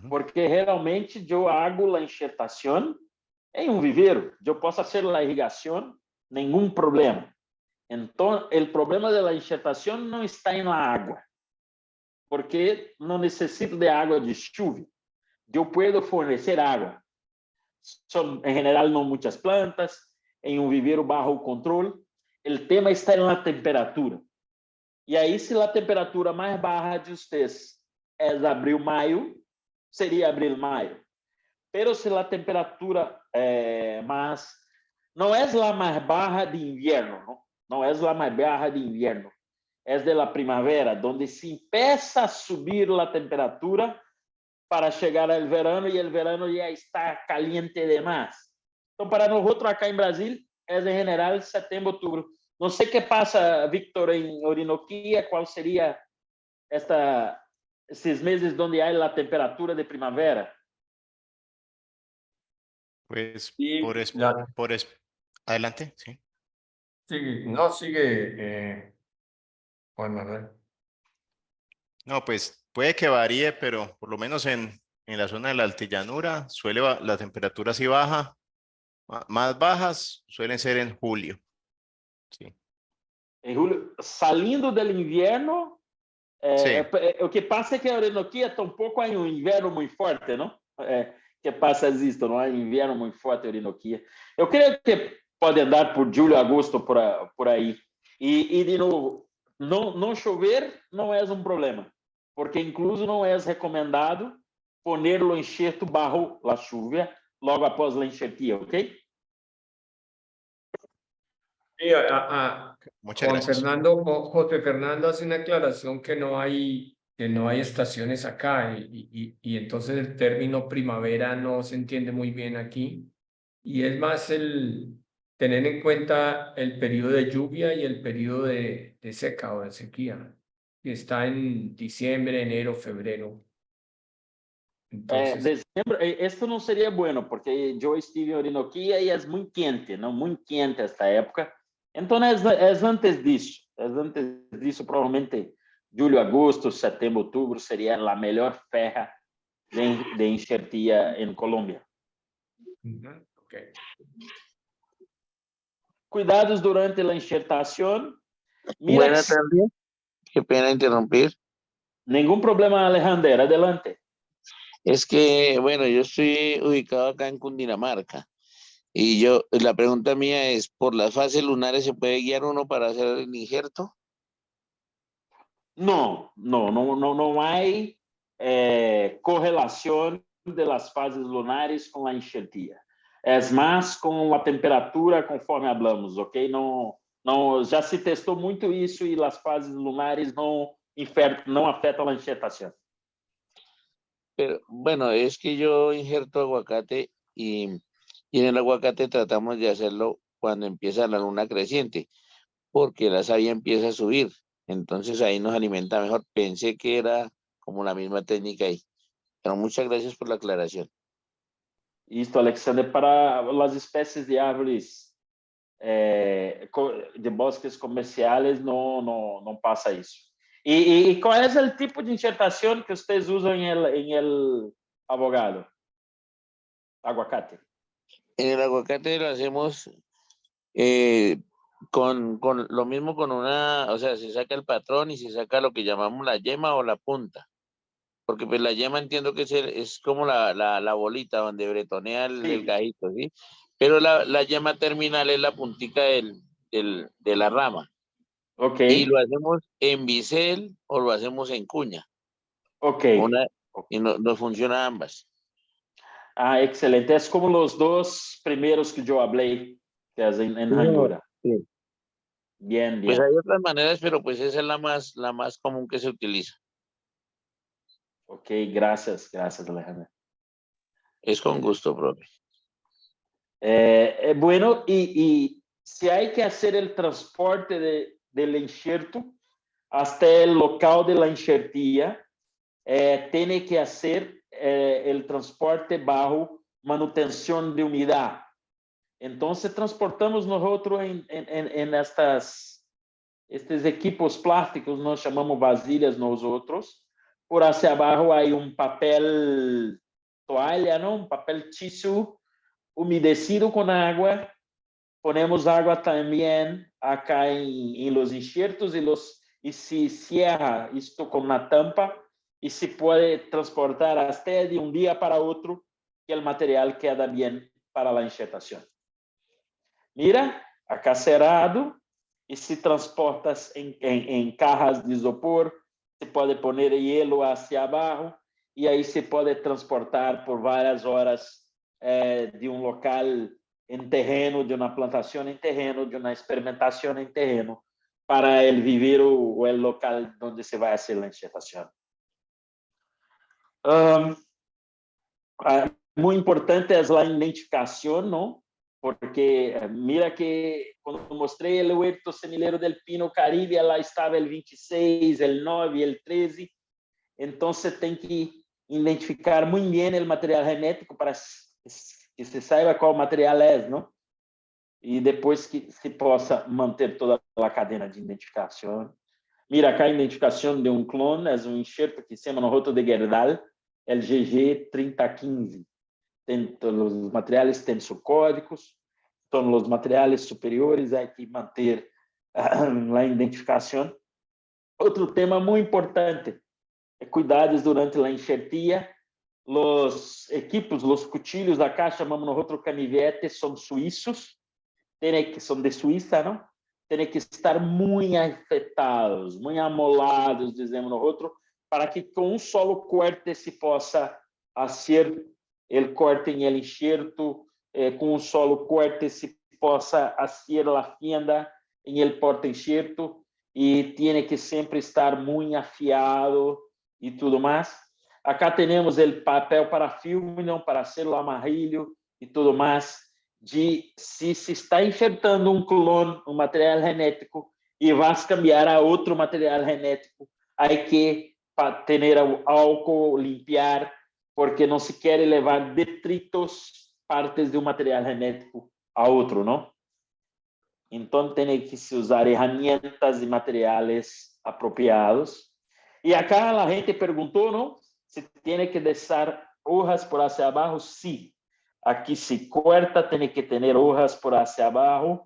porque geralmente eu hago a enxertação em um viveiro, eu posso fazer a irrigação, nenhum problema. Então, o problema da enxertação não está na água, porque não necessito de água de chuva. Eu posso fornecer água. São, em geral, não muitas plantas, em um viveiro bajo controle. O tema está na temperatura. E aí, se a temperatura mais baixa de vocês é abril, maio, seria abril, maio. Pero se a temperatura não é a mais baixa de inverno, não é a mais baixa de inverno, é de la primavera, onde se empieza a subir a temperatura para chegar ao verano e o verano já está caliente demais. Então, para nós acá em Brasil, é em geral setembro, outubro. Não sei o que passa, Victor, em Orinoquia, qual seria esses meses onde há a temperatura de primavera? Pues Y adelante, sí. sigue, no, sigue, Juan Manuel. No, pues puede que varíe, pero por lo menos en la zona de la altillanura la temperatura sí baja, más bajas suelen ser en julio. Sí. Em julho, saindo do inverno, o que passa é que a Orinoquia está um pouco em um inverno muito forte, não? Que passa isto, não é inverno muito forte a Orinoquia. Eu creio que pode andar por julho, agosto, por aí. E de novo, não chover não é um problema, porque incluso não é recomendado poner o enxerto bajo a chuva logo após a enxertia, ok? Sí, Muchas Juan gracias. José Fernando hace una aclaración que no hay estaciones acá y entonces el término primavera no se entiende muy bien aquí y es más el tener en cuenta el periodo de lluvia y el periodo de seca o de sequía, que está en diciembre, enero, febrero. Entonces, Dezembro, esto não seria bueno, porque eu estive em Orinoquia e é muito quente, não muito quente esta época. Então, é antes disso. É antes disso, provavelmente, julho, agosto, setembro, outubro seria a melhor ferra de enxertia em Colômbia. okay. Cuidados durante a enxertação. Buenas tardes. Qué pena interrumpir. Nenhum problema, Alejandro. Adelante. Es que, bueno, yo estoy ubicado acá en Cundinamarca y la pregunta mía es, ¿por las fases lunares se puede guiar uno para hacer el injerto? Não há correlação das fases lunares com a enxertia. É mais com a temperatura, conforme hablamos, ok? Não, já se testou muito isso e as fases lunares não afetam a enxertação. Pero, bueno, es que yo injerto aguacate y en el aguacate tratamos de hacerlo cuando empieza la luna creciente, porque la savia empieza a subir. Entonces ahí nos alimenta mejor. Pensé que era como la misma técnica ahí. Pero muchas gracias por la aclaración. Isto, Alexander, para as espécies de árvores de bosques comerciais não passa isso. E qual é o tipo de enxertação que vocês usam em el abogado? Aguacate. En el aguacate lo hacemos con lo mismo con o sea, se saca el patrón y se saca lo que llamamos la yema o la punta. Porque pues la yema entiendo que es como la bolita donde bretonea el gajito, ¿sí? Pero la yema terminal es la puntica de la rama. Ok. Y lo hacemos en bisel o lo hacemos en cuña. Ok. Y nos funciona ambas. Ah, excelente. Es como los dos primeros que yo hablé, que es en Honduras. Sí. Bien. Pues hay otras maneras, pero pues esa es la más común que se utiliza. Ok, gracias, Alejandro. Es con gusto, profe. Bueno, y si hay que hacer el transporte del enxerto, hasta el local de la enxertia, tiene que hacer el transporte bajo manutención de umidad. Entonces, transportamos nosotros en estes equipos plásticos, nós chamamos vasilhas nosotros. Por hacia abajo hay un papel toalla, ¿no? Un papel tissue humedecido con agua. Ponemos agua también acá en los enxertos y se cierra esto con una tampa y se puede transportar hasta de un día para otro que el material queda bien para la enxertación. Mira, acá cerrado y se transporta en cajas de isopor, se puede poner hielo hacia abajo y ahí se puede transportar por varias horas de un local en terreno, de una plantación en terreno, de una experimentación en terreno, para el vivero o el local donde se va a hacer la enxertación. Muy importante es la identificación, ¿no? Porque mira que cuando mostré el huerto semillero del Pino Caribe, lá estava el 26, el 9, el 13. Entonces tem que identificar muy bien el material genético para que se saiba qual material é, ¿no? E depois que se possa manter toda a cadena de identificação. Mira, acá a identificação de um clone é um enxerto que se chama no roto de Gerdau, el GG 3015. Os materiais têm seus códigos, então os materiais superiores há que manter a identificação. Outro tema muito importante é cuidados durante a enxertia. Os equipos, os cuchillos acá chamamos no outro canivete, são suíços, são de Suíça, não? Tem que estar muito afetados, muito amolados, dizemos no outro, para que com um solo corte se possa fazer o corte em el enxerto, com um solo corte se possa fazer a fenda em el porta-enxerto, e tem que sempre estar muito afiado e tudo mais. Acá temos o papel para filme, não, para hacer o amarrilho e tudo mais. De se está enxertando um clone, um material genético, e vas cambiar a outro material genético, há que ter álcool, limpiar, porque não se quer levar detritos, partes de um material genético a outro, não? Então, tem que se usar ferramentas e materiais apropriados. E acá a gente perguntou, não? Se tem que deixar hojas por hacia abaixo? Sim. Aqui se corta, tem que ter hojas por hacia abaixo,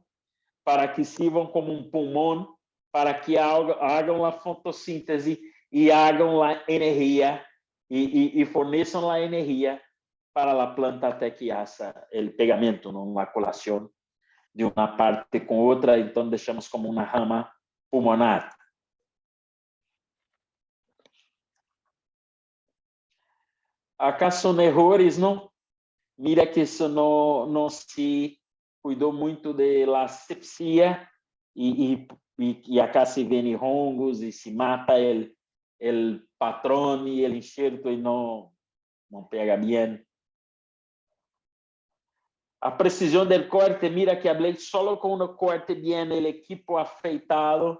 para que sirvam como um pulmão, para que hagam a fotossíntese e hagam a energia, e forneçam a energia para a planta até que haja o pegamento, uma colação de uma parte com outra, então deixamos como uma rama pulmonar. Acá são erros, não? Mira que isso não se cuidou muito da asepsia e acá se vê hongos e se mata o patrão e o enxerto e não pega bem. A precisão do corte, mira que falei só com um corte bem, o equipo afeitado,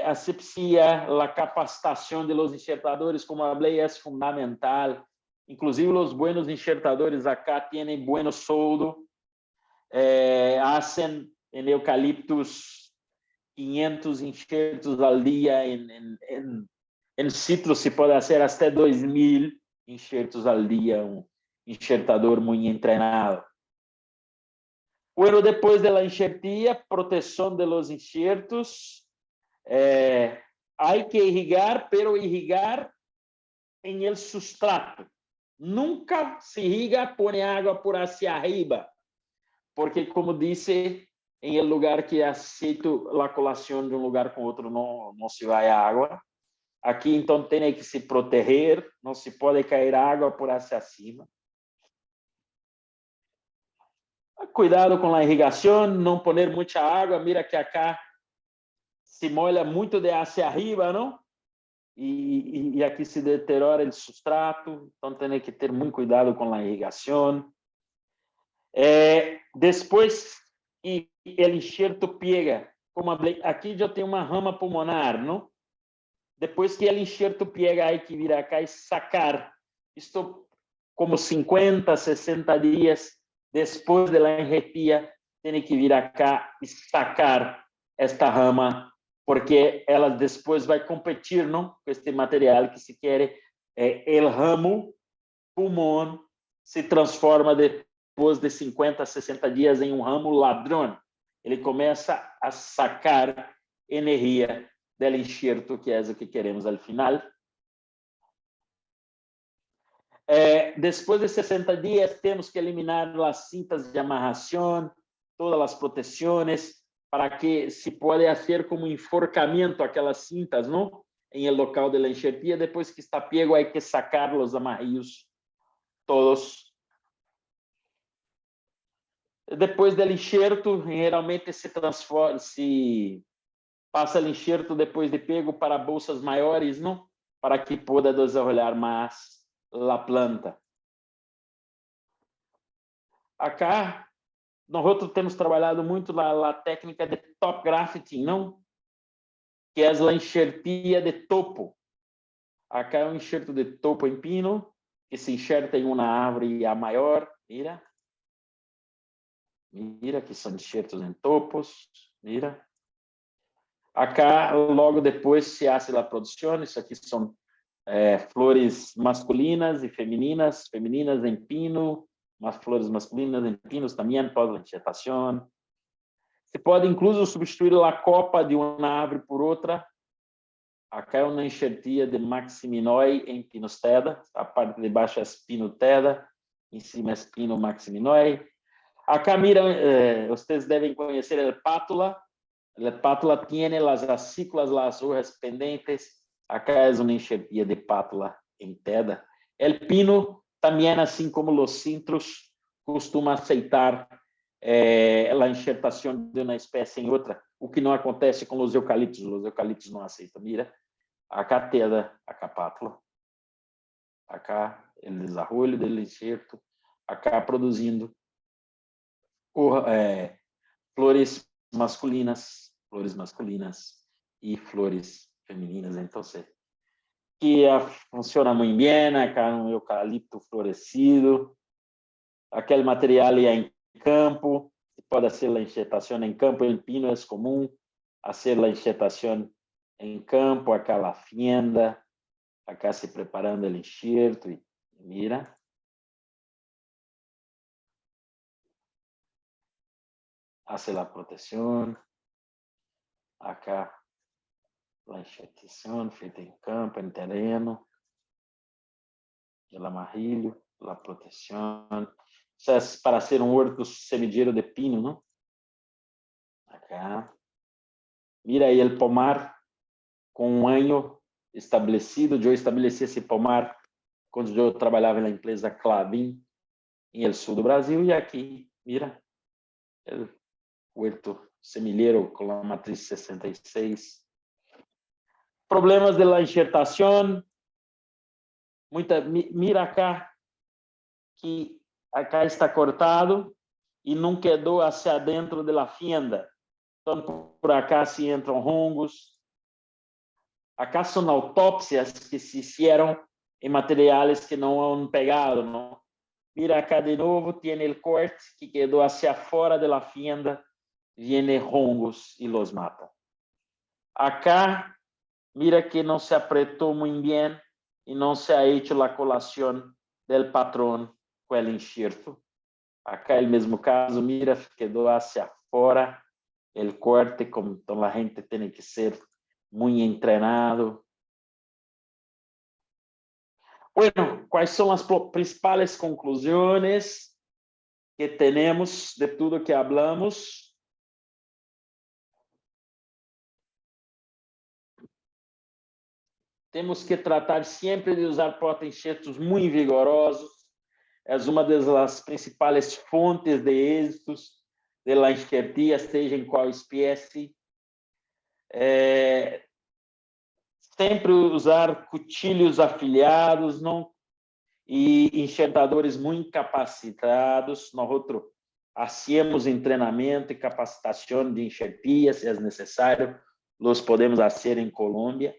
asepsia, a capacitação de los enxertadores, como falei, é fundamental. Inclusive, os buenos enxertadores acá têm buenos soldo, hacen em eucaliptus 500 enxertos ao dia, em citros se pode fazer até 2.000 enxertos ao dia, um enxertador muito treinado. Bueno, depois da enxertia, proteção de los enxertos, há que irrigar, pero irrigar em el substrato. Nunca se irriga, põe água por hacia arriba, porque, como disse, em el lugar que aceito a colação de um lugar com outro, não se vai água. Aqui, então, tem que se proteger, não se pode cair água por hacia cima. Cuidado com a irrigação, não poner muita água. Mira que acá se molha muito de hacia arriba, não? E aqui se deteriora o substrato, então tem que ter muito cuidado com a irrigação. Depois que o enxerto pega como aqui eu tenho uma rama pulmonar, não? Depois que o enxerto pega, aí que vir acá e sacar. Isto como 50, 60 dias depois da enjetía, tem que vir acá e sacar esta rama, porque ela depois vai competir, não? Com este material que se quer, o ramo pulmão se transforma depois de 50, 60 dias em um ramo ladrão. Ele começa a sacar energia do enxerto, que é o que queremos ao final. Depois de 60 dias, temos que eliminar as cintas de amarração, todas as proteções, para que se pode fazer como enforcamento aquelas cintas, não? Em el local de la enxertia. Depois que está pego, hay que sacar os amarrillos todos. Depois do enxerto, geralmente se passa o enxerto depois de pego para bolsas maiores, não? Para que possa desenvolver mais a planta. Acá, nós temos trabalhado muito a técnica de top grafting, não? Que é a enxertia de topo. Acá é um enxerto de topo em pino, que se enxerta em uma árvore a maior. Mira. Mira, que são enxertos em topos. Mira. Acá, logo depois, se hace a produção. Isso aqui são flores masculinas e femininas. Femininas em pino, mas flores masculinas em pinos também, toda a enxertação. Se pode, incluso, substituir a copa de uma árvore por outra. Acá é uma enxertia de Maximinói em Pinosteda. A parte de baixo é Pinoteda, em cima é Pino Maximinói. Acá, mira, vocês devem conhecer a pátula. A pátula tem as racículas, as hojas pendentes. Acá é uma enxertia de pátula em teda. O pino, também, assim como os cintros, costuma aceitar a enxertação de uma espécie em outra, o que não acontece com os eucaliptos. Os eucaliptos não aceitam. Mira, acá teda, acá pátula, acá o desarrollo do enxerto, acá produzindo flores masculinas e flores femininas. Então, que funciona muito bem. Acá um eucalipto florescido, aquele material é em campo, pode ser a enxertação em campo. Em pino é comum fazer a enxertação em campo. Acá a fienda, acá se preparando o enxerto. E mira, hace a proteção. Acá a enxertação feita em campo, em terreno, o amarrilho, a proteção. Isso é para ser um horto semilleiro de pino, não? Acá. Mira aí o pomar com um ano estabelecido. Eu estabeleci esse pomar quando eu trabalhava na empresa Klabin, em el sul do Brasil. E aqui, mira, o horto semilleiro com a matriz 66. Problemas da enxertação. Mira acá, que acá está cortado e não quedou hacia dentro da fienda. Então, por acá se entram hongos. Acá são autópsias que se fizeram em materiais que não han pegado, não? Mira acá de novo, tem o corte que quedou hacia fora da fienda, viene hongos e los mata. Acá, mira que não se apretou muito bem e não se ha hecho a colação del patrón com o enxerto. Acá é o mesmo caso, mira, quedou hacia fora o corte, então a gente tem que ser muito treinado. Bueno, quais são as principais conclusões que temos de tudo que hablamos? Temos que tratar sempre de usar porta-enxertos muito vigorosos. É uma das principais fontes de êxitos da enxertia, seja em qual espécie. Sempre usar cuchillos afiliados, não? E enxertadores muito capacitados. Nós hacemos treinamento e capacitação de enxertia, se é necessário, los podemos fazer em Colômbia.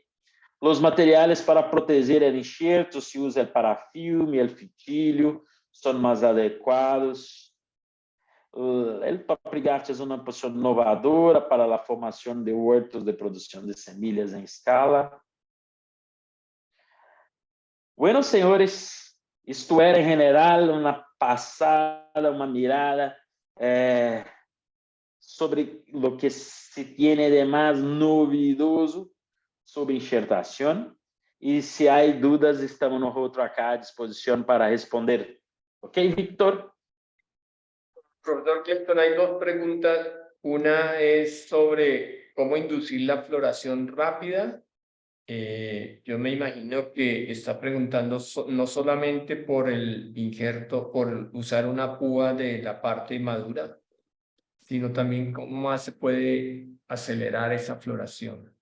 Os materiais para proteger o enxerto, se usa o parafilme, o fitilho, são mais adequados. O PapriGart é uma posição inovadora para a formação de huertos de produção de semillas em escala. Bueno, senhores, isto era, em geral, uma passada, uma mirada sobre o que se tem de mais novidoso sobre enxertação. E se há dúvidas, estamos nosotros acá à disposição para responder. Ok, Víctor? Profesor Clayton, hay dos preguntas. Una es sobre cómo inducir la floración rápida. Yo me imagino que está preguntando no solamente por el injerto, por usar una púa de la parte madura, sino también cómo más se puede acelerar esa floración.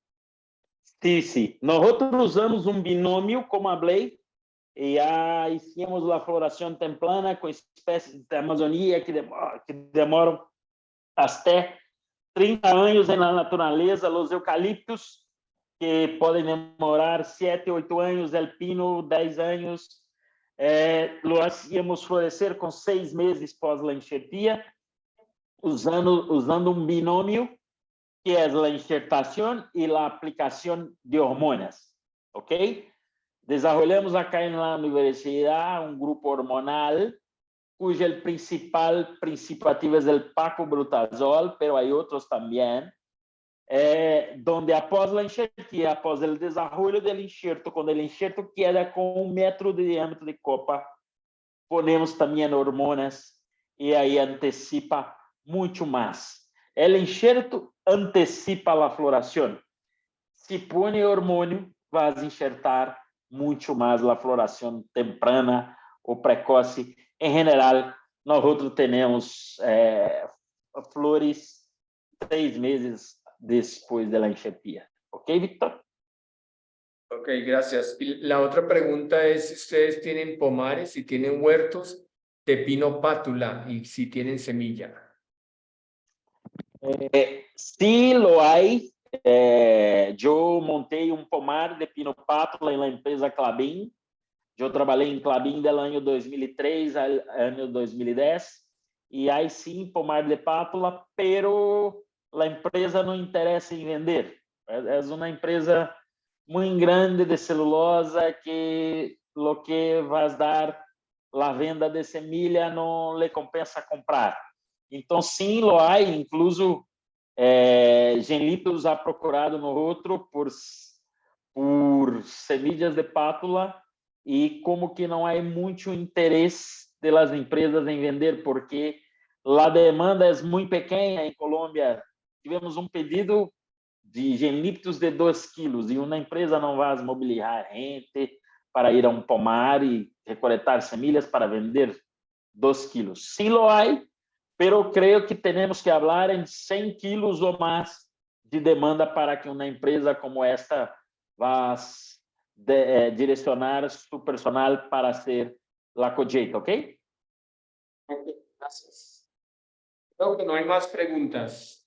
Sí, sí. Nosotros usamos un binomio, como hablé, e já hicimos a floração temprana com espécies da Amazônia que demoram até 30 anos na natureza, os eucaliptos, que podem demorar 7, 8 anos, el pino 10 anos. Lo hacíamos florescer com 6 meses pós a enxertia, usando um binômio, que é a enxertação e a aplicação de hormonas, ok? Desarrollamos acá na universidade um grupo hormonal cujo principal princípio ativo é o pacobrutazol, mas há outros também, donde após a enxertia, após o desenvolvimento do enxerto, quando o enxerto queda com 1 metro de diâmetro de copa, ponemos também hormonas e aí antecipa muito mais. O enxerto antecipa a floração. Se põe hormônio, vai enxertar muito mais a floração temprana ou precoce. Em geral, nós temos flores 3 meses depois da enxertia. Ok, Víctor? Ok, gracias. Y la otra pregunta es si ustedes tienen pomares, si tienen huertos de pino pátula y si tienen semilla. Sí, lo hay. Eu montei um pomar de pino pátula na empresa Klabin. Eu trabalhei em Klabin do ano 2003 ao ano 2010. E aí sim, pomar de pátula, pero a empresa não interessa em vender. É uma empresa muito grande de celulosa que lo que vai dar a venda de semilha não lhe compensa comprar. Então, sim, lo há, incluso Genliptos ha procurado no outro por semillas de pátula e como que não há muito interesse das empresas em vender, porque a demanda é muito pequena em Colômbia. Tivemos um pedido de Genliptos de 2 quilos e uma empresa não vai mobilizar gente para ir a um pomar e recoletar semillas para vender 2 quilos. Sim, lo há, pero creio que temos que falar em 100 quilos ou mais de demanda para que uma empresa como esta vá direcionar seu personal para hacer la colheita, ¿ok? Ok, gracias. Creo que no hay más preguntas.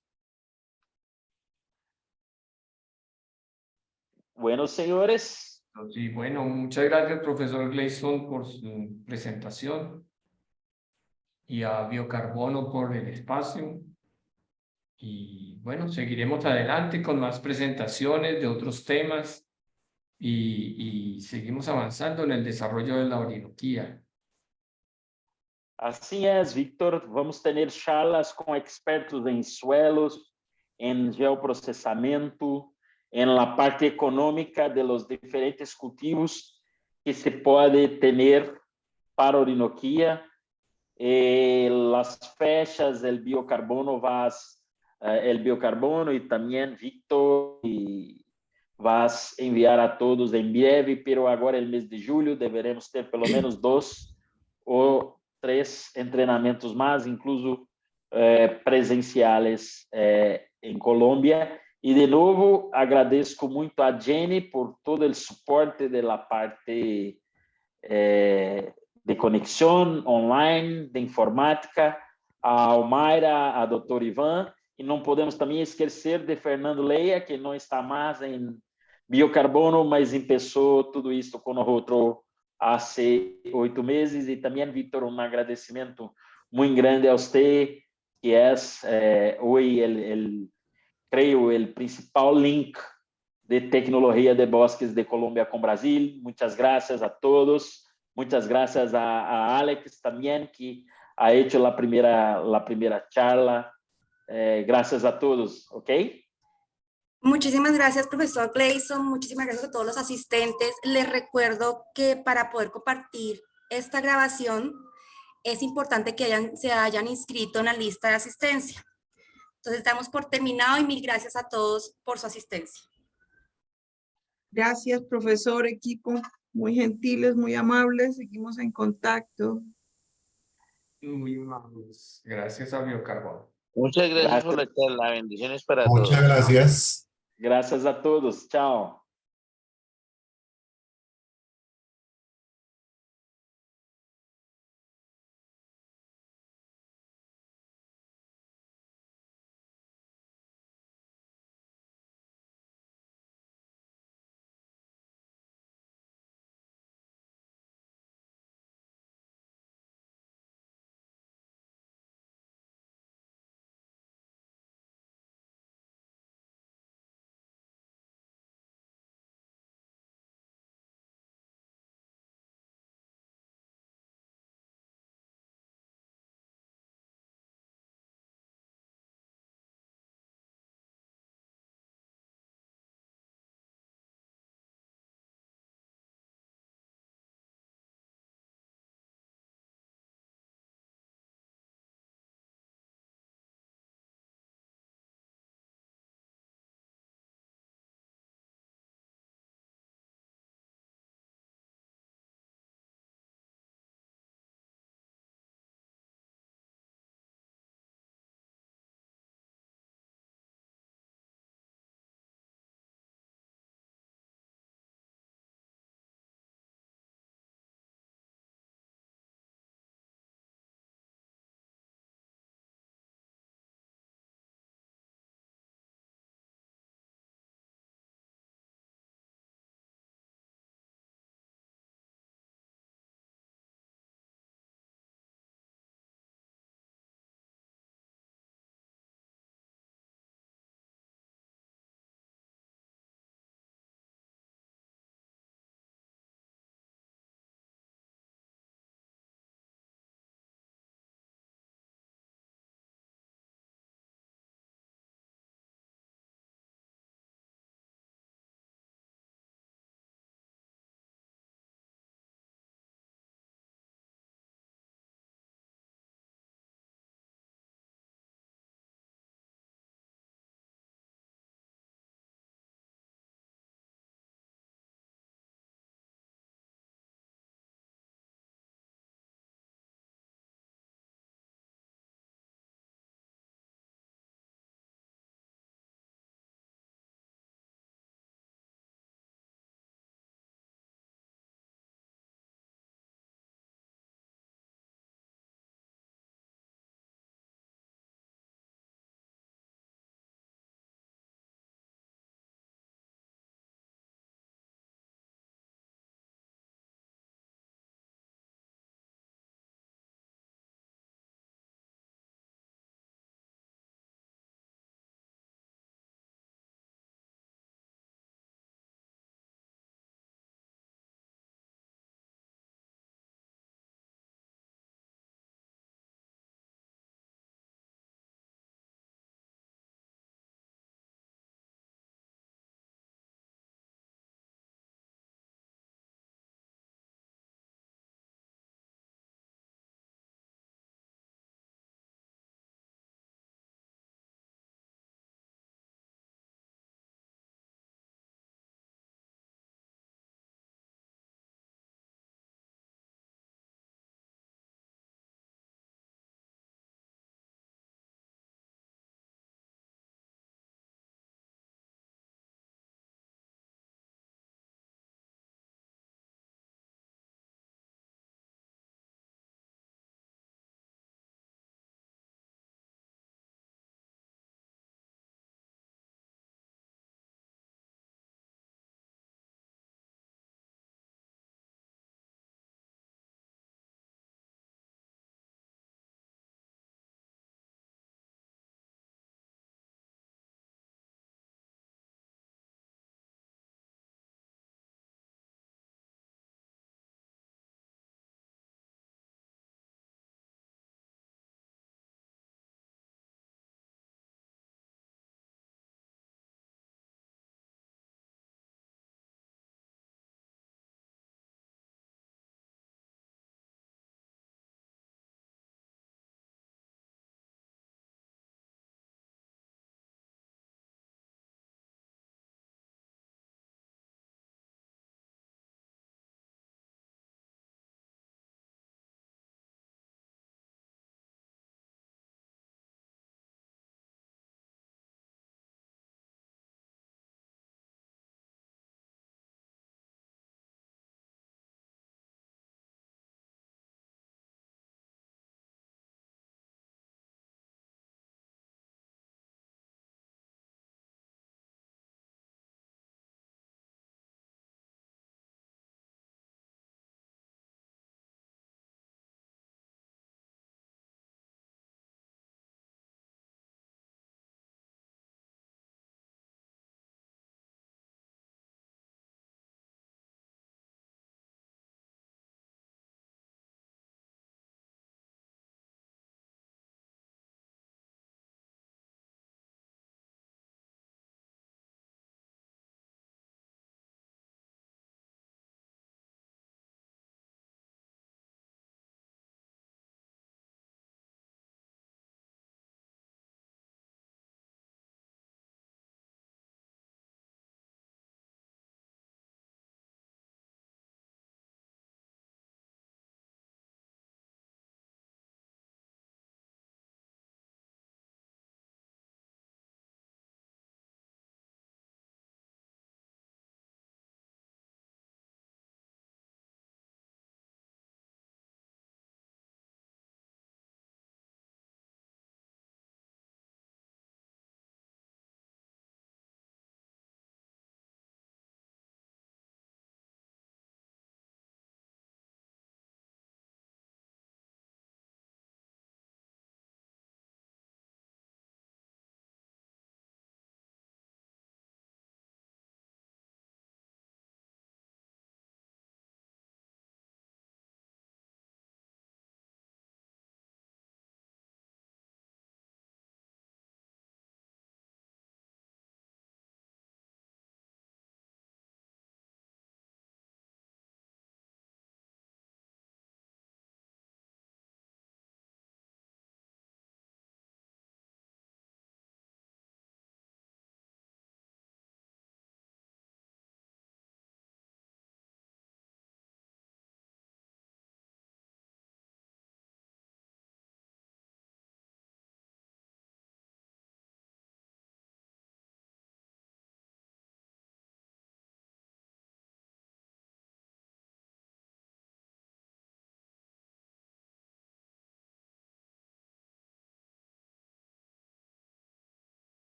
Bueno, señores. Sí, bueno, muchas gracias, profesor Gleison, por su presentación. Y a Biocarbono por el espacio. Y bueno, seguiremos adelante con más presentaciones de otros temas y seguimos avanzando en el desarrollo de la Orinoquía. Assim é, Víctor. Vamos ter charlas com expertos em suelos, em geoprocessamento, em la parte econômica de los diferentes cultivos que se pode ter para a Orinoquía. Las fechas, el biocarbono y también Víctor vas a enviar a todos en breve, pero agora el mes de julio deveremos ter pelo menos 2 ou 3 entrenamentos más, incluso presenciales en Colombia. E de novo agradeço muito a Jenny por todo o suporte de la parte de conexão online, de informática, a Almayra, a doutor Ivan, e não podemos também esquecer de Fernando Leia, que não está mais em biocarbono, mas começou tudo isso conosco há 8 meses. E também, Vítor, um agradecimento muito grande a você, que é hoje, creio, o principal link de tecnologia de bosques de Colômbia com Brasil. Muitas graças a todos. Muitas graças a Alex também, que ha hecho la primera charla. Gracias a todos, ¿ok? Muchísimas gracias, profesor Gleison. Muchísimas gracias a todos los asistentes. Les recuerdo que para poder compartir esta grabación es importante que se hayan inscrito en la lista de asistencia. Entonces, damos por terminado y mil gracias a todos por su asistencia. Gracias, profesor, equipo. Muy gentiles, muy amables. Seguimos en contacto. Muy amables. Gracias a Biocarbono. Muchas gracias por la charla. Bendiciones para todos. Muchas gracias. Gracias a todos. Chao.